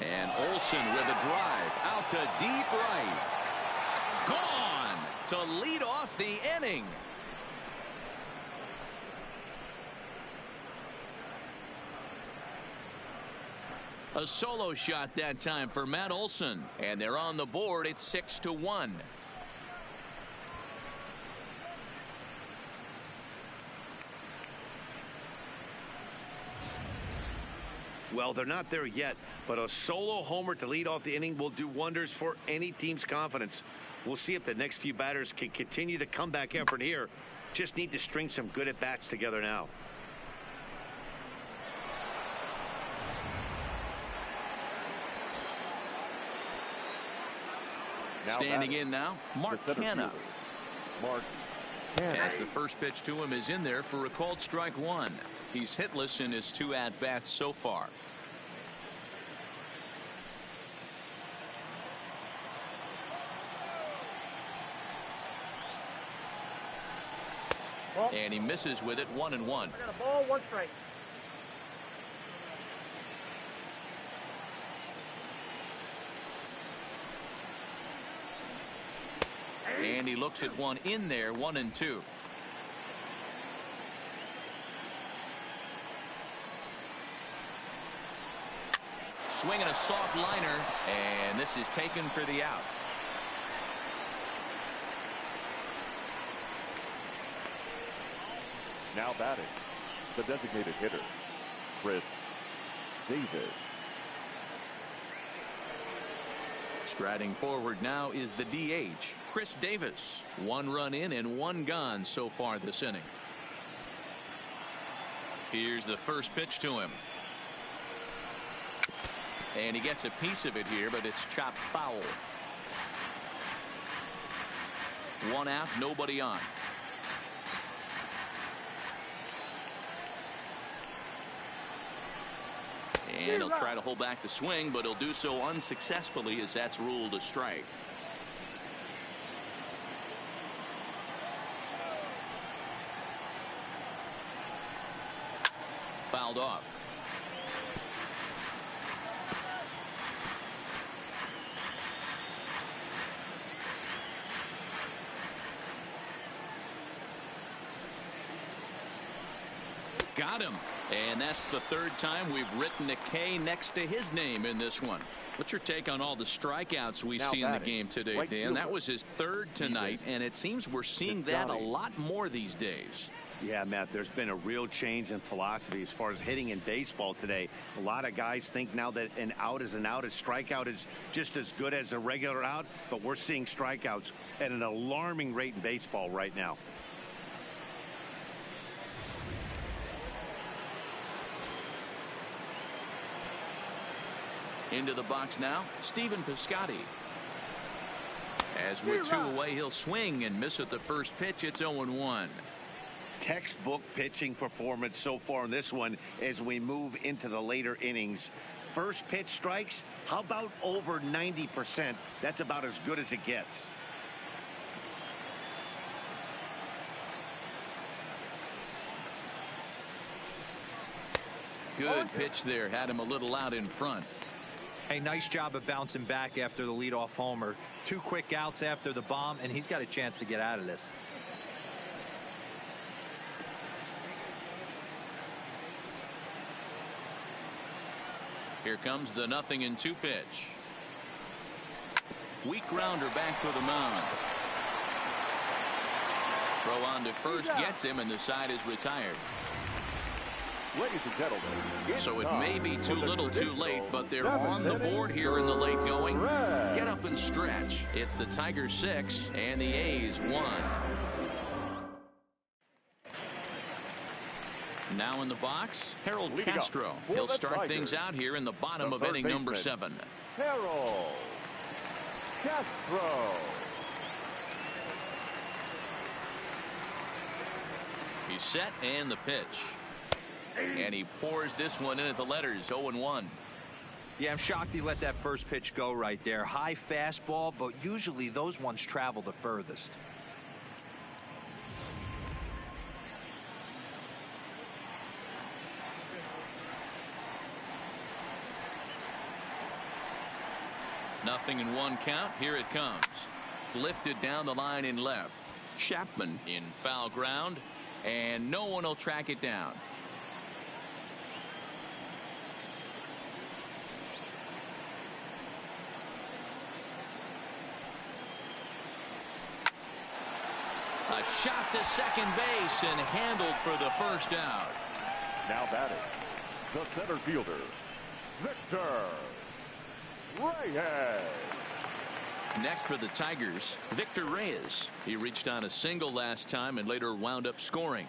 And Olson with a drive out to deep right. Gone to lead off the inning. A solo shot that time for Matt Olson, and they're on the board. It's 6-1. Well, they're not there yet, but a solo homer to lead off the inning will do wonders for any team's confidence. We'll see if the next few batters can continue the comeback effort here. Just need to string some good at-bats together now. Standing in now, Mark Hanna. As the first pitch to him is in there for a called strike 1. He's hitless in his 2 at-bats so far. And he misses with it, 1-1. I got a ball, 1 strike. And he looks at one in there, 1-2. Swinging a soft liner, and this is taken for the out. Now batting, the designated hitter, Chris Davis. Striding forward now is the DH, Chris Davis. 1 run in and 1 gone so far this inning. Here's the first pitch to him. And he gets a piece of it here, but it's chopped foul. 1 out, nobody on. And he'll try to hold back the swing, but he'll do so unsuccessfully as that's ruled a strike. Fouled off. Got him. And that's the 3rd time we've written a K next to his name in this one. What's your take on all the strikeouts we see in the game today, Dan? That was his 3rd tonight, and it seems we're seeing that a lot more these days. Yeah, Matt, there's been a real change in philosophy as far as hitting in baseball today. A lot of guys think now that an out is an out. A strikeout is just as good as a regular out, but we're seeing strikeouts at an alarming rate in baseball right now. Into the box now, Stephen Piscotty. As we're 2 away, he'll swing and miss at the first pitch. It's 0-1. Textbook pitching performance so far in this one as we move into the later innings. First pitch strikes, how about over 90%? That's about as good as it gets. Good pitch there, had him a little out in front. Hey, nice job of bouncing back after the leadoff homer. 2 quick outs after the bomb, and he's got a chance to get out of this. Here comes the 0-2 pitch. Weak grounder back to the mound. Throw on to first, gets him, and the side is retired. Ladies and gentlemen, so it may be too little too late, but they're on the board here in the late going. Get up and stretch. It's the Tigers 6 and the A's 1. Now in the box, Harold Leading Castro. for He'll the start Tigers, things out here in the bottom the of third inning number baseman, 7. Harold Castro. He's set and the pitch. And he pours this one in at the letters, 0-1. Yeah, I'm shocked he let that first pitch go right there. High fastball, but usually those ones travel the furthest. Nothing in 1 count. Here it comes. Lifted down the line in left. Chapman in foul ground, and no one will track it down. A shot to second base and handled for the first out. Now batting, the center fielder, Victor Reyes. Next for the Tigers, Victor Reyes. He reached on a single last time and later wound up scoring.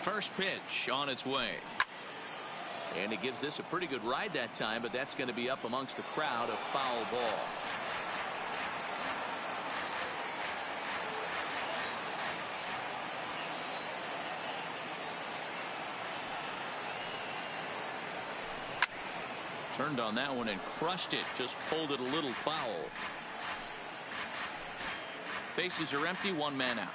First pitch on its way. And he gives this a pretty good ride that time, but that's going to be up amongst the crowd, a foul ball. Turned on that one and crushed it. Just pulled it a little foul. Bases are empty, 1 man out.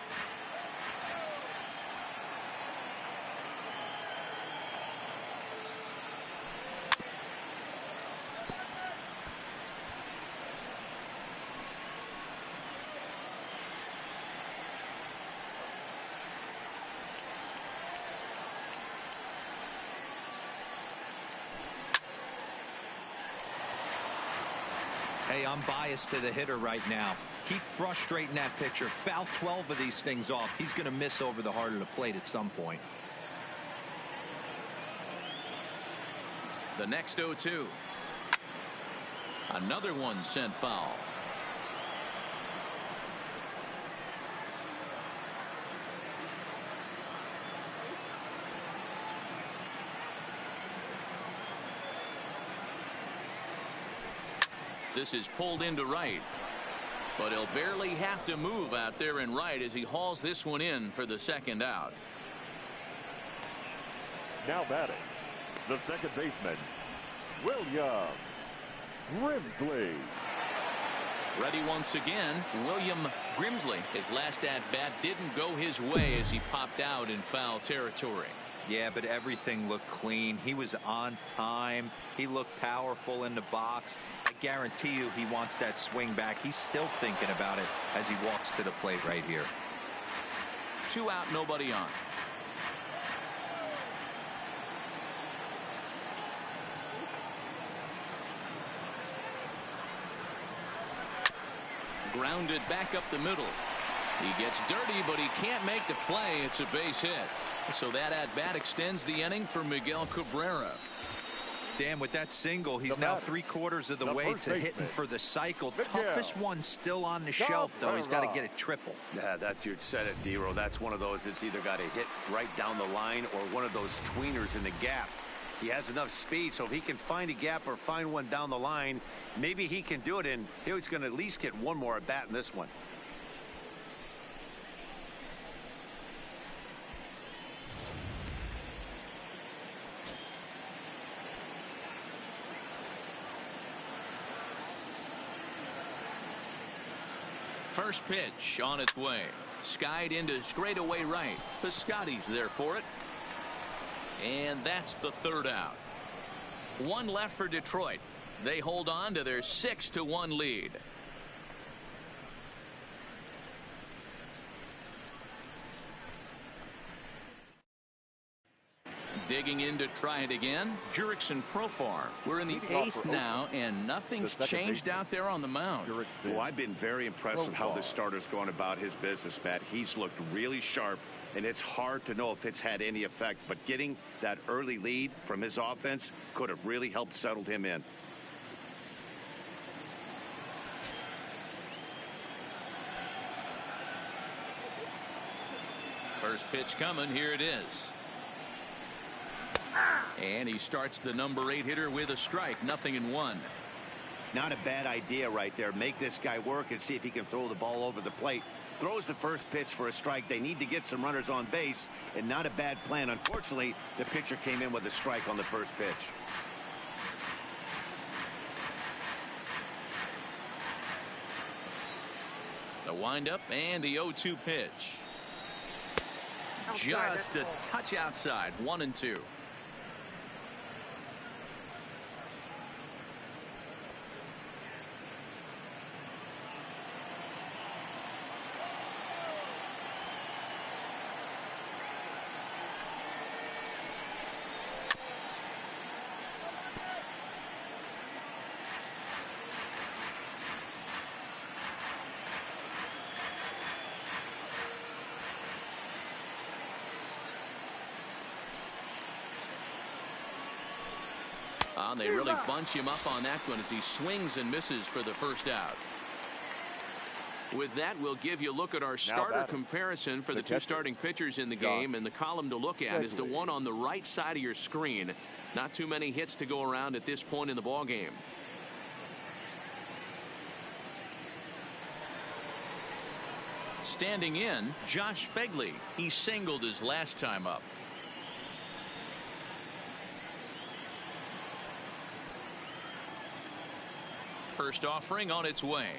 Hey, I'm biased to the hitter right now. Keep frustrating that pitcher. Foul 12 of these things off. He's going to miss over the heart of the plate at some point. The next 0-2. Another one sent foul. This is pulled into right, but he'll barely have to move out there in right as he hauls this one in for the second out. Now batting, the second baseman, William Grimsley. Ready once again, William Grimsley. His last at-bat didn't go his way as he popped out in foul territory. Yeah, but everything looked clean. He was on time. He looked powerful in the box. I guarantee you he wants that swing back. He's still thinking about it as he walks to the plate right here. 2 out, nobody on. Grounded back up the middle. He gets dirty, but he can't make the play. It's a base hit. So that at-bat extends the inning for Miguel Cabrera. Dan, with that single, he's now 3/4 of the way to hitting for the cycle. Toughest one still on the shelf, though. He's got to get a triple. Yeah, you said it, Dero. That's one of those that's either got to hit right down the line or one of those tweeners in the gap. He has enough speed, so if he can find a gap or find one down the line, maybe he can do it, and he's going to at least get one more at bat in this one. First pitch on its way. Skied into straightaway right. Piscotty's there for it. And that's the third out. 1 left for Detroit. They hold on to their 6-1 lead. Digging in to try it again, Jurickson Profar. We're in the 8th now, and nothing's changed out there on the mound. Well, I've been very impressed with how this starter's going about his business, Matt. He's looked really sharp, and it's hard to know if it's had any effect, but getting that early lead from his offense could have really helped settle him in. First pitch coming. Here it is. And he starts the number 8 hitter with a strike. 0-1. Not a bad idea right there. Make this guy work and see if he can throw the ball over the plate. Throws the first pitch for a strike. They need to get some runners on base, and not a bad plan. Unfortunately, the pitcher came in with a strike on the first pitch. The windup and the 0-2 pitch. Just a touch outside. 1-2. They really bunch him up on that one as he swings and misses for the first out. With that, we'll give you a look at our starter comparison for the two starting pitchers in the game. And the column to look at is the one on the right side of your screen. Not too many hits to go around at this point in the ball game. Standing in, Josh Fegley. He singled his last time up. First offering on its way.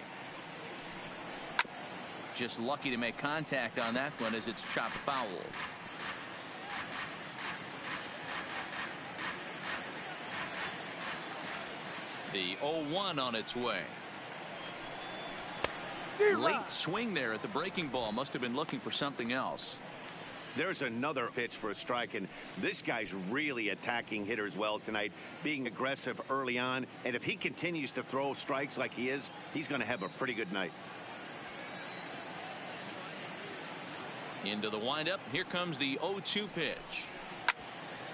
Just lucky to make contact on that one as it's chopped foul. The 0-1 on its way. Late swing there at the breaking ball. Must have been looking for something else. There's another pitch for a strike, and this guy's really attacking hitters well tonight, being aggressive early on. And if he continues to throw strikes like he is, he's going to have a pretty good night. Into the windup. Here comes the 0-2 pitch.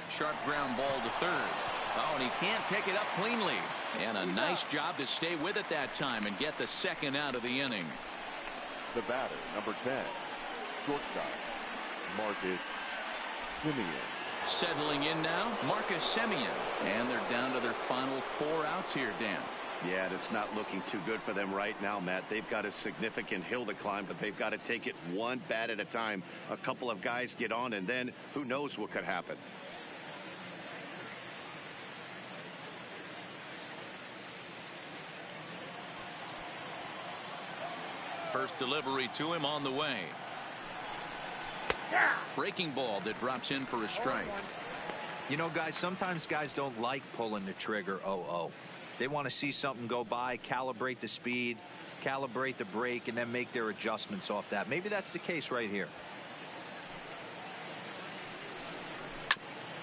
Sharp ground ball to third. Oh, and he can't pick it up cleanly. And a nice job to stay with it that time and get the second out of the inning. The batter, number 10, shortstop, Marcus Semien. Settling in now, Marcus Semien. And they're down to their final 4 outs here, Dan. Yeah, and it's not looking too good for them right now, Matt. They've got a significant hill to climb, but they've got to take it one bat at a time. A couple of guys get on, and then who knows what could happen. First delivery to him on the way. Breaking ball that drops in for a strike. You know, guys, sometimes guys don't like pulling the trigger 0-0. They want to see something go by, calibrate the speed, calibrate the brake, and then make their adjustments off that. Maybe that's the case right here.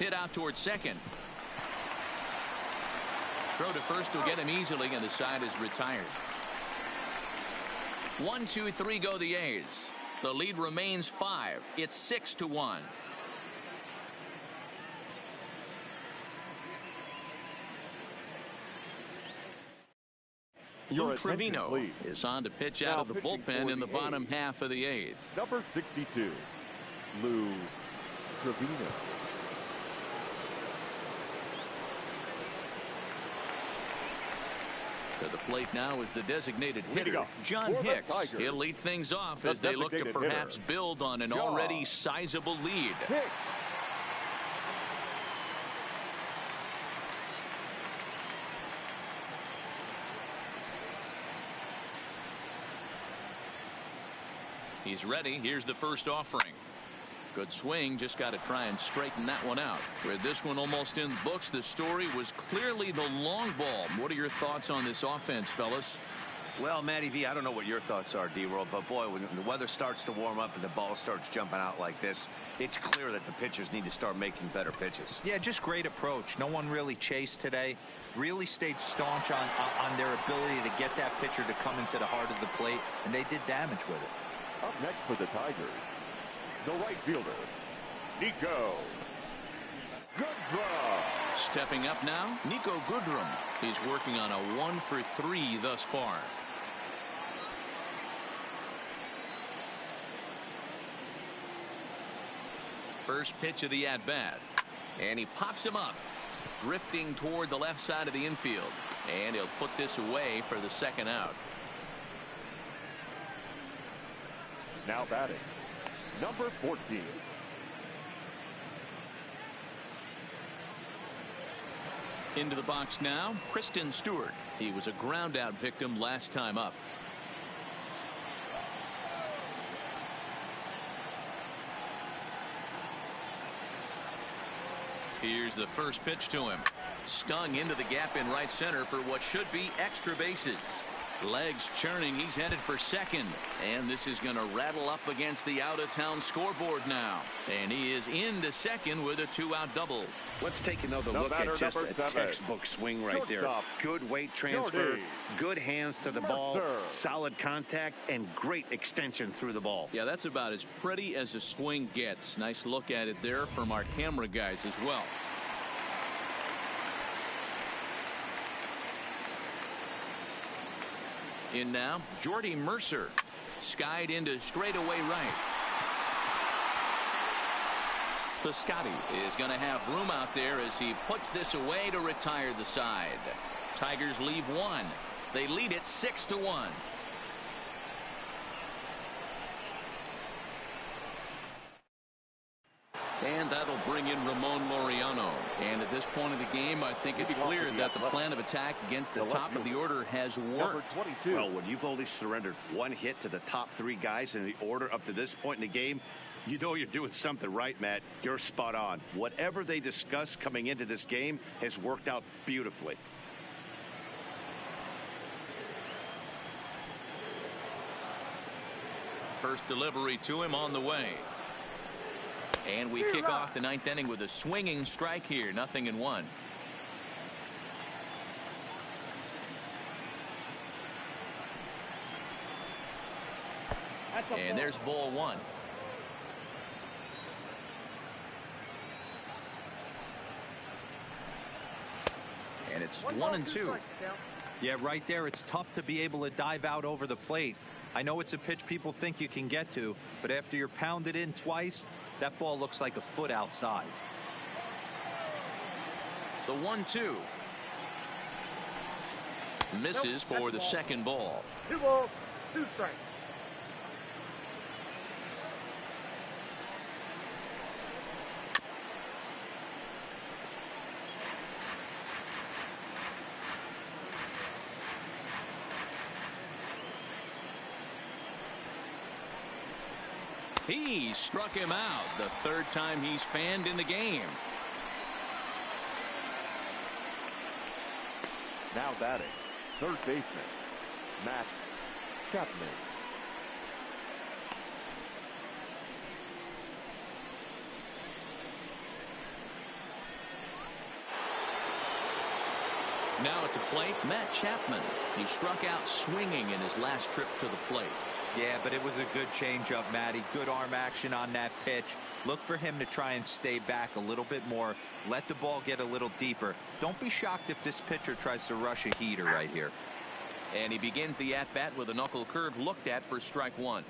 Hit out towards second. Throw to first will get him easily, and the side is retired. 1, 2, 3 go the A's. The lead remains 5. It's 6-1. Lou Trevino is on to pitch out of the bullpen in the bottom half of the 8th. Number 62, Lou Trevino. To the plate now is the designated hitter, John Hicks. He'll lead things off as they look to perhaps build on an already sizable lead. He's ready. Here's the first offering. Good swing. Just got to try and straighten that one out. With this one almost in books, the story was clearly the long ball. What are your thoughts on this offense, fellas? Well, Matty V, I don't know what your thoughts are, D-Roll, but boy, when the weather starts to warm up and the ball starts jumping out like this, it's clear that the pitchers need to start making better pitches. Yeah, just great approach. No one really chased today. Really stayed staunch on their ability to get that pitcher to come into the heart of the plate, and they did damage with it. Up next for the Tigers, the right fielder, Nico Goodrum. Stepping up now, Nico Goodrum. He's working on a 1 for 3 thus far. First pitch of the at-bat. And he pops him up. Drifting toward the left side of the infield. And he'll put this away for the second out. Now batting, number 14. Into the box now, Kristen Stewart. He was a ground out victim last time up. Here's the first pitch to him. Stung into the gap in right center for what should be extra bases. Legs churning. He's headed for second. And this is going to rattle up against the out-of-town scoreboard now. And he is into second with a 2-out double. Let's take another look at just a textbook swing right there. Good weight transfer, good hands to the ball, solid contact, and great extension through the ball. Yeah, that's about as pretty as a swing gets. Nice look at it there from our camera guys as well. In now, Jordy Mercer. Skied into straightaway right. Piscotti is going to have room out there as he puts this away to retire the side. Tigers leave one. They lead it 6-1. And that'll bring in Ramon Laureano. And at this point of the game, I think it's clear that the plan of attack against the top of the order has worked. Well, when you've only surrendered one hit to the top three guys in the order up to this point in the game, you know you're doing something right, Matt. You're spot on. Whatever they discussed coming into this game has worked out beautifully. First delivery to him on the way. And we kick off the ninth inning with a swinging strike here. 0-1. And there's ball one. And it's 1-2. Yeah, right there. It's tough to be able to dive out over the plate. I know it's a pitch people think you can get to, but after you're pounded in twice, that ball looks like a foot outside. The 1-2. Misses for the second ball. 2 balls, 2 strikes. He struck him out the third time he's fanned in the game. Now batting, third baseman, Matt Chapman. Now at the plate, Matt Chapman. He struck out swinging in his last trip to the plate. Yeah, but it was a good changeup, Matty. Good arm action on that pitch. Look for him to try and stay back a little bit more. Let the ball get a little deeper. Don't be shocked if this pitcher tries to rush a heater right here. And he begins the at-bat with a knuckle curve looked at for strike one.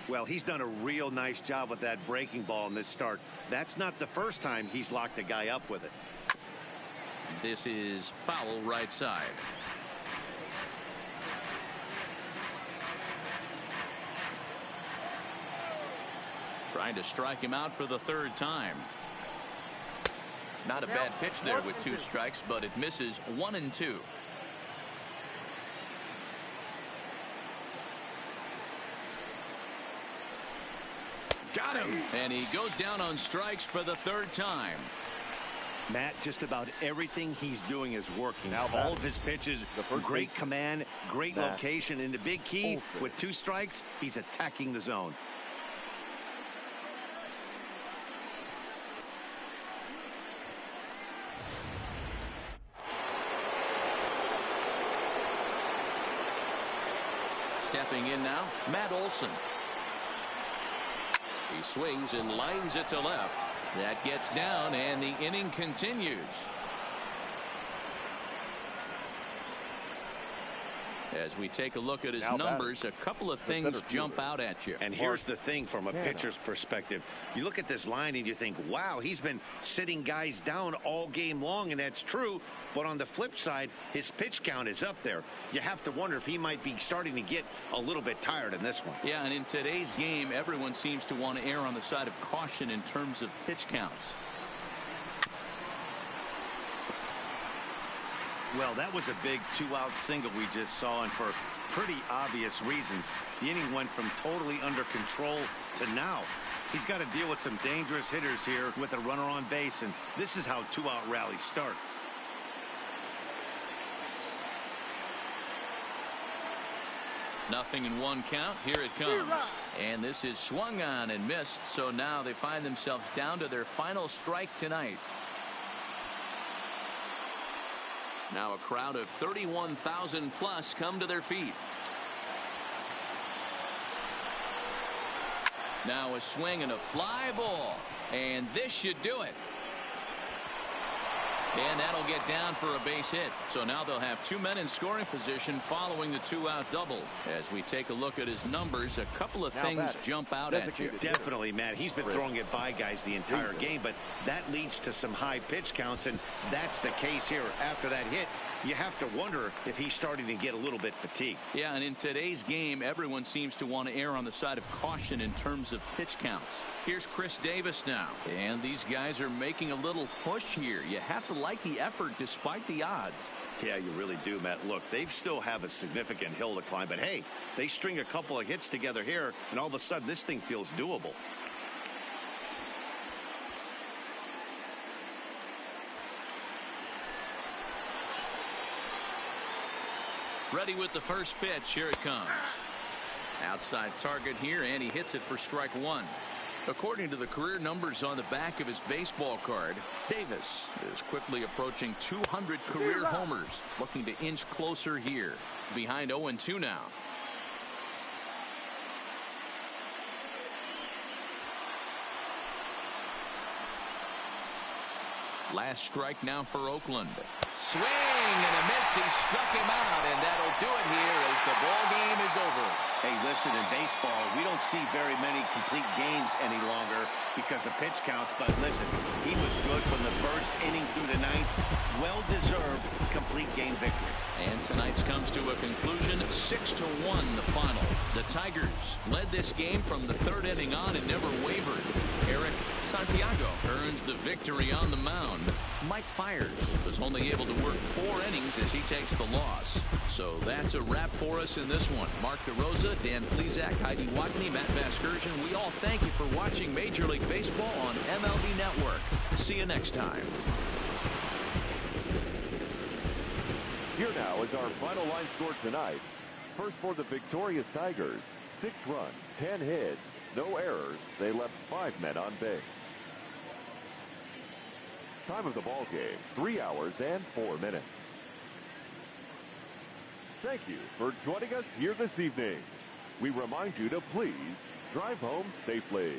Well, he's done a real nice job with that breaking ball in this start. That's not the first time he's locked a guy up with it. This is foul right side. Trying to strike him out for the third time. Not a bad pitch there with 2 strikes, but it misses 1-2. Got him. And he goes down on strikes for the third time. Matt, just about everything he's doing is working. Now, all of his pitches, great command, great location, and the big key, with 2 strikes, he's attacking the zone. Stepping in now, Matt Olson. He swings and lines it to left. That gets down, and the inning continues. As we take a look at his numbers, a couple of things jump out at you. And here's the thing from a pitcher's perspective. You look at this line and you think, wow, he's been sitting guys down all game long, and that's true. But on the flip side, his pitch count is up there. You have to wonder if he might be starting to get a little bit tired in this one. Yeah, and in today's game, everyone seems to want to err on the side of caution in terms of pitch counts. Well, that was a big 2-out single we just saw, and for pretty obvious reasons. The inning went from totally under control to now. He's got to deal with some dangerous hitters here with a runner on base, and this is how 2-out rallies start. Nothing in one count. Here it comes. And this is swung on and missed, so now they find themselves down to their final strike tonight. Now a crowd of 31,000 plus come to their feet. Now a swing and a fly ball. And this should do it. And that'll get down for a base hit. So now they'll have 2 men in scoring position following the 2-out double. As we take a look at his numbers, a couple of things jump out at you. Definitely, Matt. He's been throwing it by guys the entire game, but that leads to some high pitch counts, and that's the case here. After that hit, you have to wonder if he's starting to get a little bit fatigued. Yeah, and in today's game, everyone seems to want to err on the side of caution in terms of pitch counts. Here's Chris Davis now, and these guys are making a little push here. You have to like the effort despite the odds. Yeah, you really do, Matt. Look, they still have a significant hill to climb, but hey, they string a couple of hits together here, and all of a sudden this thing feels doable. Ready with the first pitch. Here it comes. Outside target here, and he hits it for strike one. According to the career numbers on the back of his baseball card, Davis is quickly approaching 200 career homers, looking to inch closer here. Behind 0-2 now. Last strike now for Oakland. Swing and a miss. He struck him out, and that'll do it here as the ball game is over. Hey, listen, in baseball, we don't see very many complete games any longer because of pitch counts. But listen, he was good from the first inning through the ninth. Well-deserved complete game victory. And tonight's comes to a conclusion, 6-1 the final. The Tigers led this game from the third inning on and never wavered. Eric Santiago earns the victory on the mound. Mike Fiers was only able to work 4 innings as he takes the loss. So that's a wrap for us in this one. Mark DeRosa, Dan Plesac, Heidi Watney, Matt Vasgersian, we all thank you for watching Major League Baseball on MLB Network. See you next time. Here now is our final line score tonight. First for the victorious Tigers, 6 runs, 10 hits, no errors. They left 5 men on base. Time of the ball game, 3 hours and 4 minutes. Thank you for joining us here this evening. We remind you to please drive home safely.